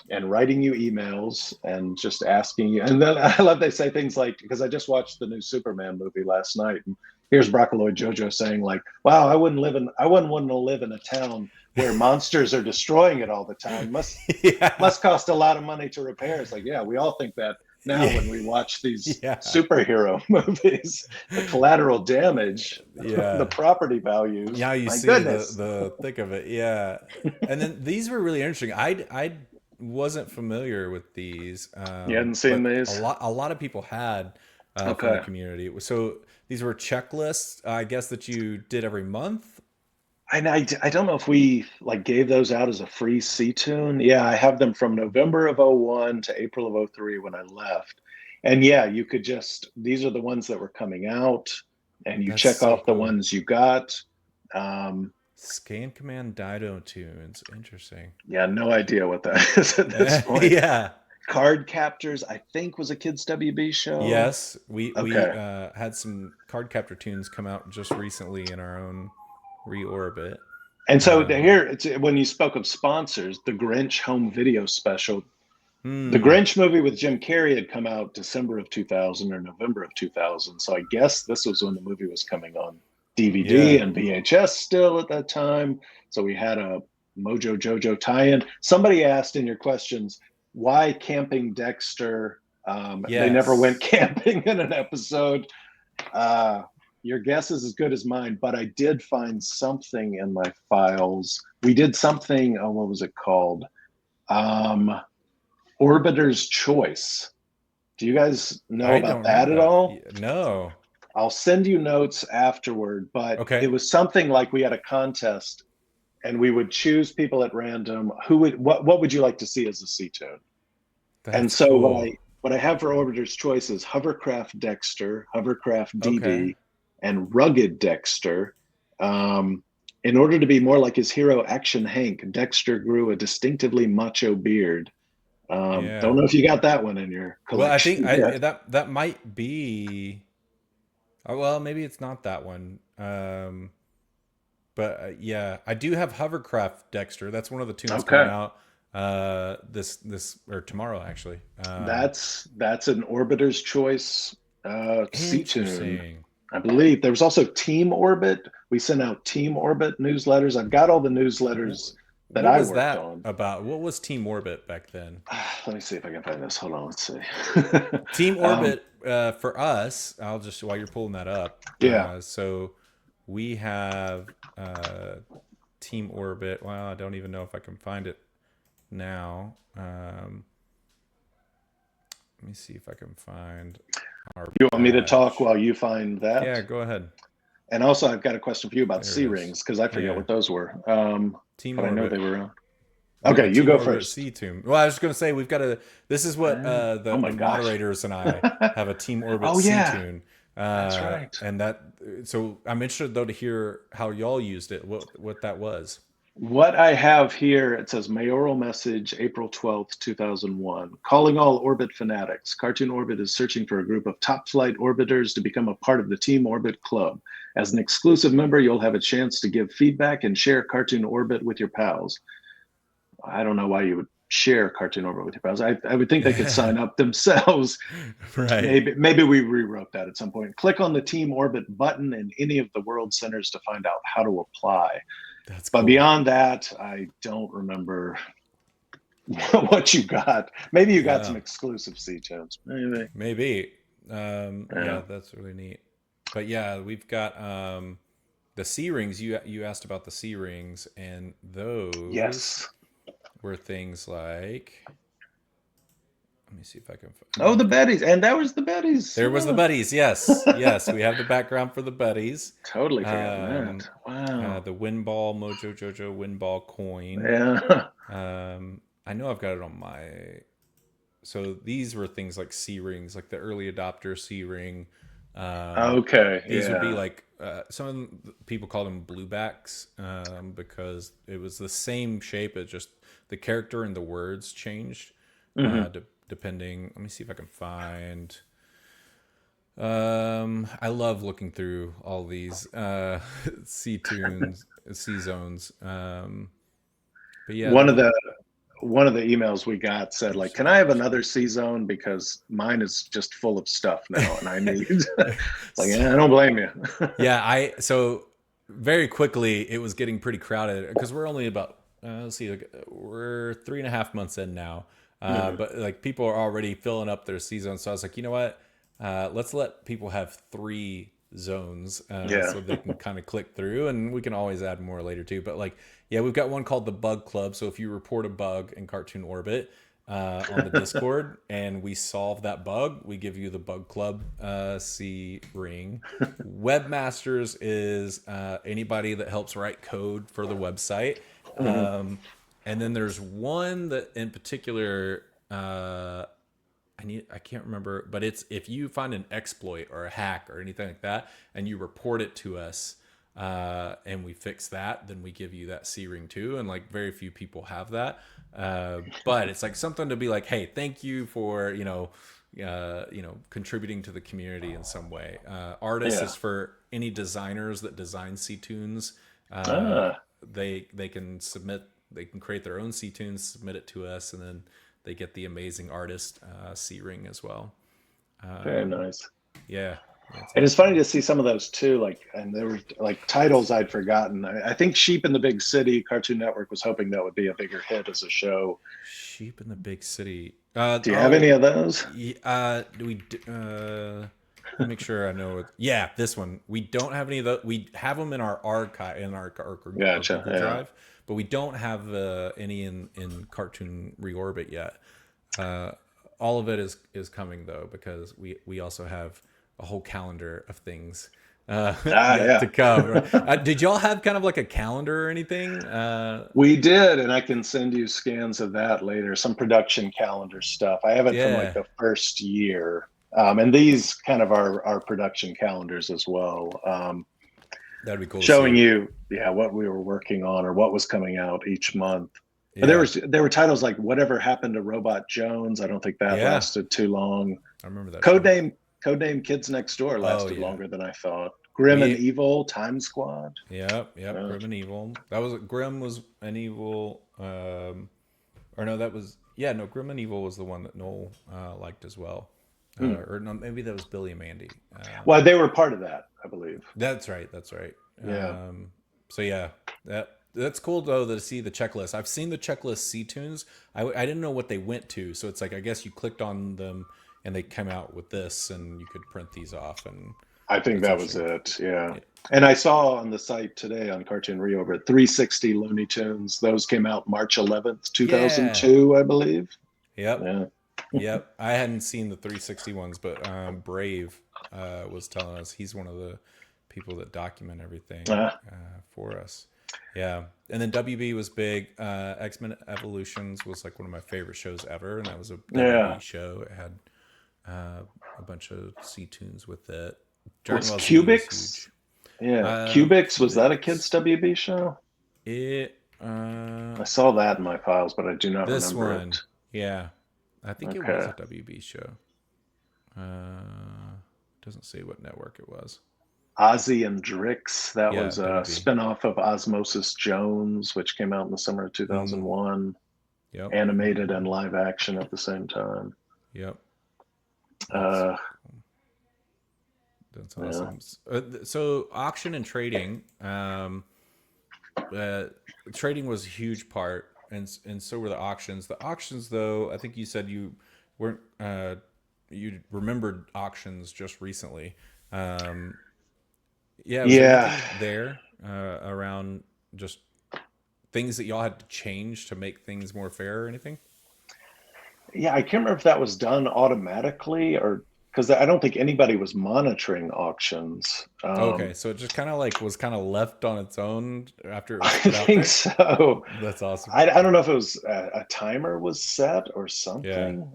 and writing you emails and just asking you. And then I love they say things like, because I just watched the new Superman movie last night, and here's Broccoloid Jojo saying like, "Wow, I wouldn't want to live in a town where monsters are destroying it all the time. Yeah. Must cost a lot of money to repair." It's like, yeah, we all think that now Yeah. when we watch these Yeah. superhero movies, the collateral damage, the Yeah. property values. Now you My see goodness. the thick of it. Yeah. And then these were really interesting. I wasn't familiar with these, You hadn't seen but a these? lot of people had from the Okay. community. So these were checklists, I guess, that you did every month. I don't know if we like gave those out as a free cToon. Yeah, I have them from November of '01 to April of '03 when I left. And yeah, you could just, these are the ones that were coming out, and you That's check so off the cool. ones you got. Um, Scan command cToons. Interesting. yeah, no idea what that is at this point. Yeah. Card Captors, I think, was a kids WB show. Yes, we Okay. had some card captor tunes come out just recently in our own reorbit. And so Um, here, it's when you spoke of sponsors, the Grinch home video special. The hmm, Grinch movie with Jim Carrey had come out December of 2000 or November of 2000. So I guess this was when the movie was coming on DVD yeah, and VHS still at that time. So we had a Mojo Jojo tie-in. Somebody asked in your questions, why Camping Dexter? They never went yes. camping in an episode. Uh, your guess is as good as mine, but I did find something in my files. We did something. Oh, what was it called? Um, Orbiter's Choice. Do you guys know I about don't remember that at that. all? No. I'll send you notes afterward, but it Okay, was something like we had a contest and we would choose people at random. Who would what would you like to see as a C tune? And that's so cool. what I have for Orbiter's Choice is Hovercraft Dexter, Hovercraft Okay, DD, and Rugged Dexter. Um, in order to be more like his hero Action Hank, Dexter grew a distinctively macho beard. Don't yeah. know if you got that one in your Well, I think collection I yet. that might be. Oh, well, maybe it's not that one. But yeah, I do have Hovercraft Dexter. That's one of the tunes coming Okay, out this or tomorrow actually. that's an Orbiter's Choice C tune. Interesting. I believe there was also Team Orbit. We sent out Team Orbit newsletters. I've got all the newsletters that What I was worked that on. about? What was Team Orbit back then? Let me see if I can find this. Hold on, let's see. Team um, Orbit for us. I'll just while you're pulling that up. yeah, So we have Team Orbit. Well, I don't even know if I can find it now. Let me see if I can find our you want me to talk badge. while you find that? Yeah, go ahead. And also, I've got a question for you about There it C is. rings because I forget Yeah, what those were. Team But I know they Orbit. were. A Okay, you Team go Orbit first. cToon. Well, I was just going to say we've got a. This is what Oh the my gosh. moderators and I have a Team Orbit Oh yeah, cToon, that's right. and that. So I'm interested though to hear how y'all used it. What that was. What I have here, it says mayoral message, April 12th, 2001. Calling all Orbit fanatics. Cartoon Orbit is searching for a group of top flight orbiters to become a part of the Team Orbit Club. As an exclusive member, you'll have a chance to give feedback and share Cartoon Orbit with your pals. I don't know why you would share Cartoon Orbit with your pals. I would think they could sign up themselves. Right. Maybe we rewrote that at some point. Click on the Team Orbit button in any of the world centers to find out how to apply. That's But cool. beyond that, I don't remember what you got. Maybe you got Yeah. some exclusive C tunes. Maybe. Maybe. Yeah, Yeah. that's really neat. But yeah, we've got the C rings. You asked about the C rings, and those Yes. were things like. Let me see if I can. Oh, the Okay. Betties. And that was the Betties. There was the Yeah. buddies. Yes, yes, we have the background for the buddies. Totally forgotten Um, that. Wow. the Winball Mojo Jojo Winball coin. Yeah. I know I've got it on my so these were things like C rings, like the early adopter C ring. Okay, These would be yeah. like some people call them bluebacks because it was the same shape. It just the character and the words changed Hmm. depending. Let me see if I can find. I love looking through all these cToons, C zones. But yeah, One there of was. the one of the emails we got said like, Oops, "Can I have another C zone because mine is just full of stuff now, and I need." It's like, yeah, I don't blame you. Yeah, I so very quickly it was getting pretty crowded because we're only about let's see, like, we're 3.5 months in now, Hmm. but like people are already filling up their season. So I was like, you know what? Let's let people have 3 zones Yeah. so they can kind of click through, and we can always add more later too. But like, yeah, we've got one called the Bug Club. So if you report a bug in Cartoon Orbit, on the Discord, and we solve that bug, we give you the Bug Club C ring. Webmasters is anybody that helps write code for the website. Hmm. And then there's one that in particular I can't remember, but it's if you find an exploit or a hack or anything like that, and you report it to us, and we fix that, then we give you that C ring too. And like very few people have that, but it's like something to be like, hey, thank you for contributing to the community in some way. Artists Yeah. is for any designers that design cToons. Uh, Ah, they can submit, they can create their own cToons, submit it to us, and then they get the amazing artist C ring as well. very nice. Yeah, yeah, it's And it's awesome. funny to see some of those too. Like, and there were like titles I'd forgotten. I think Sheep in the Big City, Cartoon Network was hoping that would be a bigger hit as a show. Sheep in the Big City. Do you have any of those? Do we? Let me make sure I know. Yeah, this one. We don't have any of those. We have them in our archive in our Gotcha. Google Yeah. Drive, but we don't have any in Cartoon Reorbit yet. Uh, all of it is coming though because we also have a whole calendar of things Ah, yet yeah. to come. Right? Did y'all have kind of like a calendar or anything? We did, and I can send you scans of that later. Some production calendar stuff. I have it from like Yeah, the first year, and these kind of are production calendars as well, that'd be cool to showing see. you, yeah, what we were working on or what was coming out each month. But Yeah, there were titles like "Whatever Happened to Robot Jones." I don't think that yeah, lasted too long. I remember that show. Codename Codename Kids Next Door Oh lasted yeah, longer than I thought. Grim and we Evil, Time Squad. yep. Uh, Grim and Evil. That was Grim was an evil. Or no, that was yeah. No, Grim and Evil was the one that Noel liked as well. hmm. Or no, maybe that was Billy and Mandy. Well, they were part of that, I believe. That's right. That's right. Yeah. So yeah, that's cool though to see the checklist. I've seen the checklist C tunes. I didn't know what they went to, so it's like I guess you clicked on them and they came out with this, and you could print these off, and I think that's that was interesting. it. Yeah. Yeah, And I saw on the site today on Cartoon Reover 360 Looney Tunes. Those came out March 11th, yeah. 2002, I believe. Yep. Yeah. Yep. I hadn't seen the 360 ones, but Brave was telling us he's one of the people that document everything Uh, for us. Yeah. And then WB was big. X-Men Evolutions was like one of my favorite shows ever, and that was a WB yeah. show. It had a bunch of C-tunes with it. Dragon Was Ball Z was Cubics? huge. Yeah. Cubics, was that a kids' Cubics. WB show? It I saw that in my files, but I do not This remember it. one, yeah, I think it was Okay. a WB show. Doesn't say what network it was. Ozzy and Drix, that Yeah, was a WB. spinoff of Osmosis Jones, which came out in the summer of Mm, 2001, yep. animated and live action at the same time. Yep. That's Uh, that's yeah. awesome. So auction and trading, uh, trading was a huge part, and so were the auctions. The auctions, though, I think you said you weren't. You remembered auctions just recently. Um, yeah, was there Yeah. anything there around just things that y'all had to change to make things more fair or anything? Yeah, I can't remember if that was done automatically or because I don't think anybody was monitoring auctions. Okay, so it just kind of like was kind of left on its own after it I was put out think there. so. That's awesome. I don't know if it was a timer was set or Yeah, something.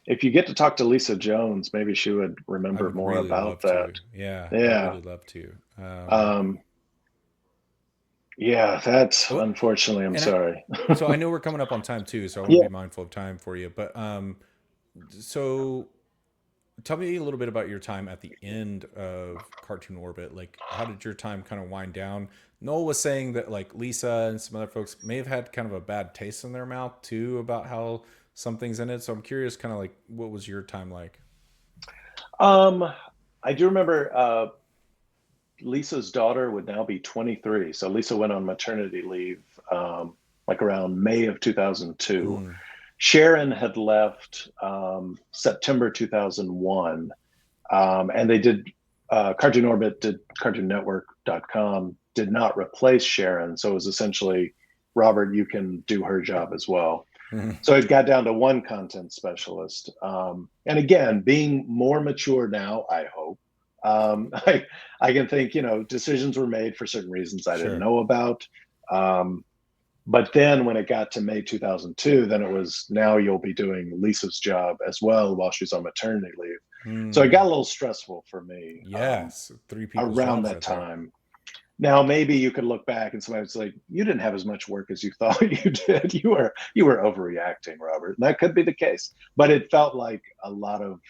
If you get to talk to Lisa Jones, maybe she would I remember would more really about love that. to. Yeah, I'd Yeah. really love to. Um, yeah, that's Oh, unfortunately, I'm and I, sorry. so I know we're coming up on time too, so I want to Yeah. be mindful of time for you. But so tell me a little bit about your time at the end of Cartoon Orbit. Like, how did your time kind of wind down? Noel was saying that like Lisa and some other folks may have had kind of a bad taste in their mouth too about how some things ended. So I'm curious, kind of like, what was your time like? Um, I do remember Lisa's daughter would now be 23. So Lisa went on maternity leave like around May of 2002. Mm, Sharon had left September 2001. And they did Cartoon Orbit did cartoonnetwork.com did not replace Sharon. So it was essentially, Robert, you can do her job as well. mm, So it got down to one content specialist. And again, being more mature now, I hope, I can think, decisions were made for certain reasons I didn't sure. know about. Um, but then when it got to May 2002, then it was now you'll be doing Lisa's job as well while she's on maternity leave. So it got Mm, a little stressful for me yes, three people's around jobs that right there. time. Now maybe you could look back and somebody was like, "You didn't have as much work as you thought you did. You were overreacting, Robert." And that could be the case, but it felt like a lot of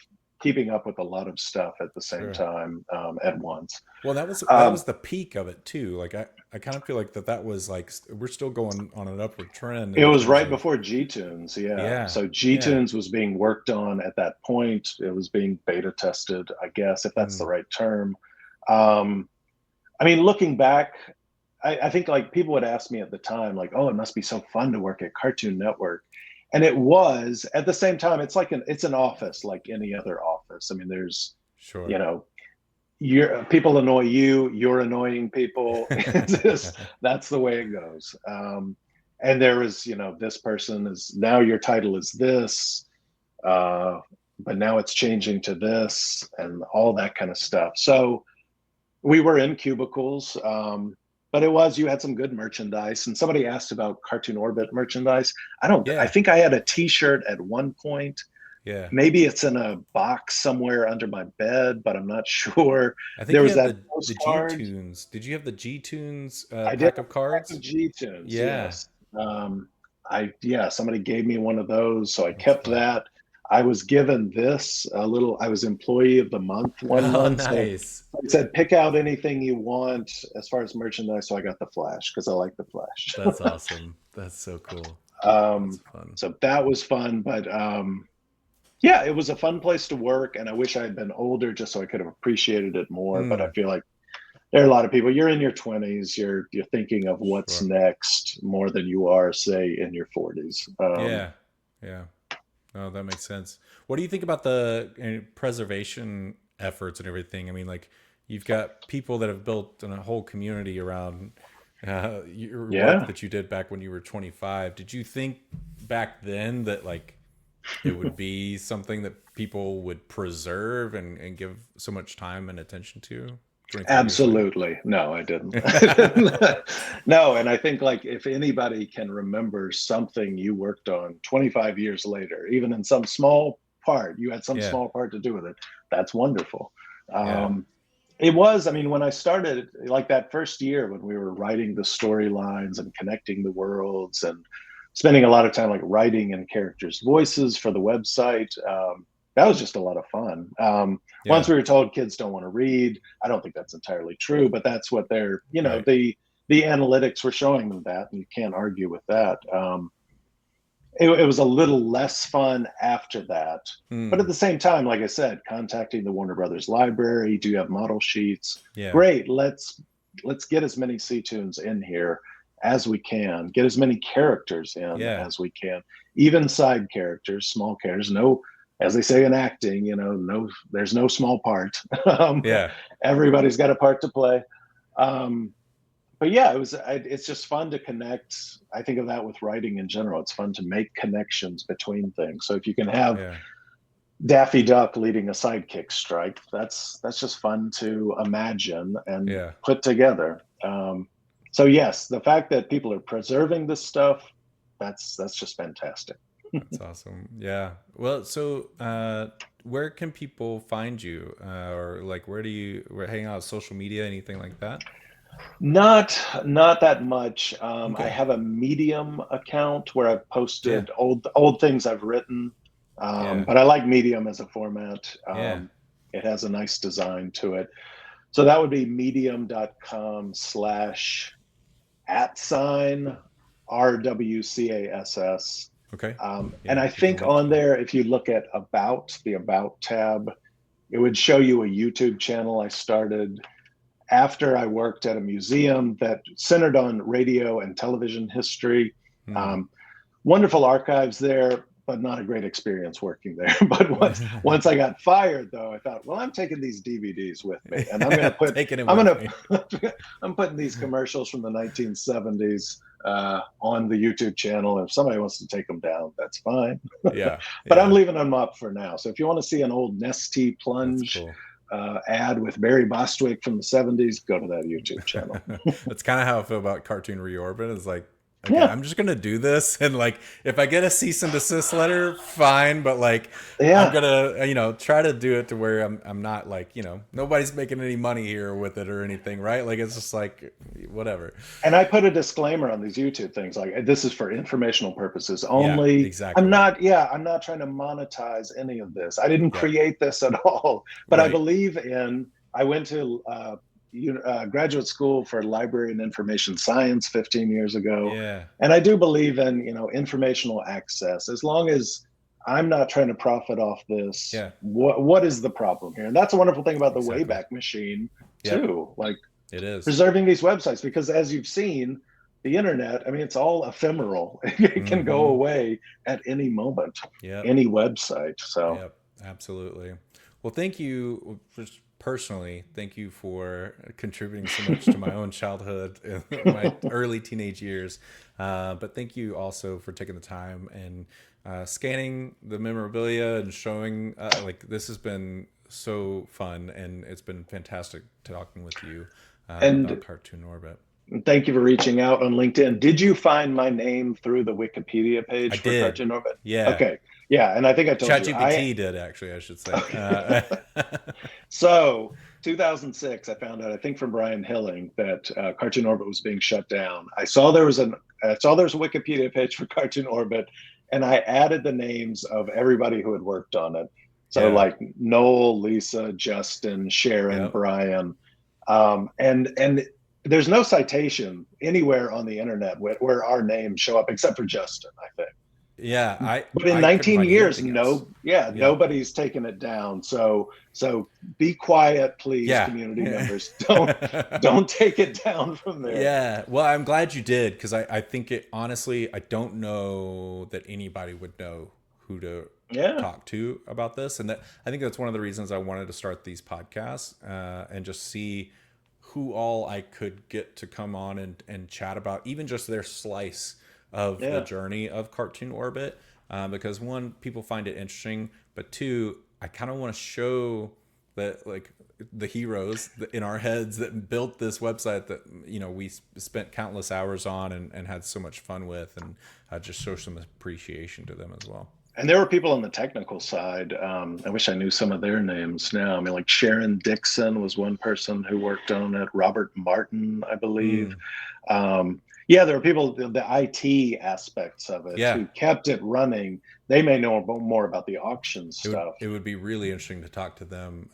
keeping up with a lot of stuff at the same Sure. time at once. Well, that Um, was the peak of it too. Like I kind of feel like that was like we're still going on an upward trend it in was terms right of before cToons, yeah. yeah, So yeah. cToons was being worked on at that point. It was being beta tested, I guess, if that's the Mm, right term. Um, I mean, looking back, I think like people would ask me at the time, like, "Oh, it must be so fun to work at Cartoon Network," and it was. At the same time, it's an office like any other office. I mean, there's, sure. you know, people annoy you, you're annoying people. It's just, that's the way it goes. And there is, this person is now your title is this, uh, but now it's changing to this, and all that kind of stuff. So we were in cubicles, but you had some good merchandise. And somebody asked about Cartoon Orbit merchandise. I Yeah, think I had a T-shirt at one point. yeah. Maybe it's in a box somewhere under my bed, but I'm not sure. I think There you was had that the G postcard. Tunes. Did you have the G Tunes I did pack have of a pack of cards? G-Tunes, Yeah, yes. Somebody gave me one of those, so I that's kept fun. that. I was given this a little. I was employee of the month one Oh, month, so nice. it said pick out anything you want as far as merchandise. So I got the Flash because I like the That's Flash. awesome. That's so cool. That's um, fun. so that was fun, but yeah, it was a fun place to work, and I wish I had been older just so I could have appreciated it more. But I Mm, feel like there are a lot of people. You're in your 20s. You're thinking of what's sure. next more than you are, say, in your 40s. Yeah, yeah. Oh, that makes sense. What do you think about the preservation efforts and everything? I mean, like you've got people that have built a whole community around your work Yeah, that you did back when you were 25. Did you think back then that like it would be something that people would preserve and give so much time and attention to 25 years later? absolutely. No, I didn't. No, and I think like if anybody can remember something you worked on 25 years later, even in some small part, you had some Yeah, small part to do with it. That's wonderful. yeah, Um, It was, I mean, when I started, like that first year when we were writing the storylines and connecting the worlds and spending a lot of time like writing in characters' voices for the website, that was just a lot of fun. Once yeah, we were told kids don't want to read, I don't think that's entirely true, but that's what right. the analytics were showing them that, and you can't argue with that. It was a little less fun after that. But at Hmm. the same time, like I said, contacting the Warner Brothers library, do you have model sheets? Yeah, Great, let's get as many cToons in here as we can, get as many characters in yeah, as we can, even side characters, small characters. No, as they say in acting, no, there's no small part. um, yeah, Everybody's got a part to play. Um, but yeah, it's just fun to connect. I think of that with writing in general. It's fun to make connections between things. So if you can have yeah. Daffy Duck leading a sidekick strike. That's just fun to imagine and Yeah. put together. So yes, the fact that people are preserving this stuff, that's just fantastic. That's awesome. Yeah. Well, so where can people find you, or like where hang out, social media, anything like that? Not that much. I Okay. have a Medium account where I've Yeah. posted old things I've written, Yeah. but I like Medium as a format. Yeah. It has a nice design to it. So that would be medium.com/ at sign RWCASS. Okay. And Yeah. I We can think link to on that. there, if you look at the About tab, it would show you a YouTube channel I started after I worked at a museum that centered on radio and television history. Hmm. Um, Wonderful archives there, but not a great experience working there. But once I got fired, though, I thought, well, I'm taking these DVDs with me, and Taking it I'm with gonna me. I'm putting these commercials from the 1970s on the YouTube channel. If somebody wants to take them down, that's fine. Yeah. But I'm Yeah. leaving them up for now. So if you want to see an old Nestea That's plunge cool. ad with Barry Bostwick from the 70s, go to that YouTube channel. That's kind of how I feel about Cartoon Reorbit. Is like, okay, Yeah, I'm just gonna do this, and like, if I get a cease and desist letter, fine. But like, I'm yeah. gonna, try to do it to where I'm not like, nobody's making any money here with it or anything, right? Like, it's just like, whatever. And I put a disclaimer on these YouTube things like this is for informational purposes Yeah, only. exactly. I'm not trying to monetize any of this. I didn't Yep. create this at all, but Right. I went to graduate school for library and information science 15 years ago. Yeah. And I do believe in, informational access. As long as I'm not trying to profit off this, Yeah. what is the problem here? And that's a wonderful thing about the Exactly. Wayback Machine Yep. too. Like It is. preserving these websites, because as you've seen, the internet, I mean, it's all ephemeral. It can go Mm-hmm. away at any moment, Yep. any website. So Yep, absolutely. Well, thank you, just personally, thank you for contributing so much to my own childhood and my early teenage years. But thank you also for taking the time and scanning the memorabilia and showing, like, this has been so fun, and it's been fantastic talking with you about and Cartoon Orbit. thank you for reaching out on LinkedIn. Did you find my name through the Wikipedia I page for did. Cartoon Orbit? Yeah. Okay. Yeah, and I think I told you I ChatGPT did, actually, I should say. okay. So 2006, I found out, I think from Brian Hilling, that Cartoon Orbit was being shut down. I saw there was a Wikipedia page for Cartoon Orbit, and I added the names of everybody who had worked on it. So Yeah. like Noel, Lisa, Justin, Sharon, Yep. Brian, and there's no citation anywhere on the internet where our names show up except for Justin, I think. Yeah, But in I couldn't 19 find years, anything else. Yep. nobody's taken it down. So be quiet, please, Yeah. community members. Don't take it down from there. Yeah. Well, I'm glad you did, because I think it honestly, I don't know that anybody would know who to Yeah, talk to about this. And that I think that's one of the reasons I wanted to start these podcasts, and just see who all I could get to come on and chat about even just their slice of the yeah, journey of Cartoon Orbit. Because one, people find it interesting, but two, I kind of want to show that, like, the heroes in our heads that built this website that we spent countless hours on and had so much fun with, and just show some appreciation to them as well. and there were people on the technical side. I wish I knew some of their names now. I mean, like Sharon Dixon was one person who worked on it. Robert Martin, I believe. Mm, Yeah, there are people, the IT aspects of it, yeah. who kept it running. They may know more about the auction stuff. It would be really interesting to talk to them,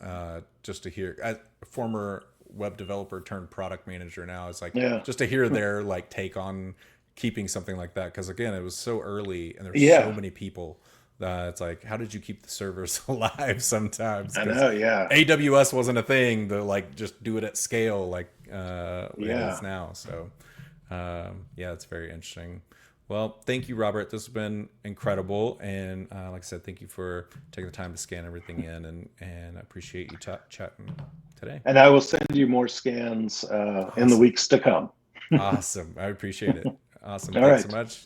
just to hear, as a former web developer turned product manager now, it's like, Yeah, just to hear their like take on keeping something like that, because again, it was so early and there's so yeah, many people. It's like, how did you keep the servers alive sometimes? I Because know. Yeah, AWS wasn't a thing to like just do it at scale like it is yeah. now. So yeah, it's very interesting. Well, thank you, Robert. This has been incredible, and like I said, thank you for taking the time to scan everything in, and I appreciate you chatting today. And I will send you more scans in the Awesome, weeks to come. awesome. I appreciate it. Awesome. All Thanks so right. much.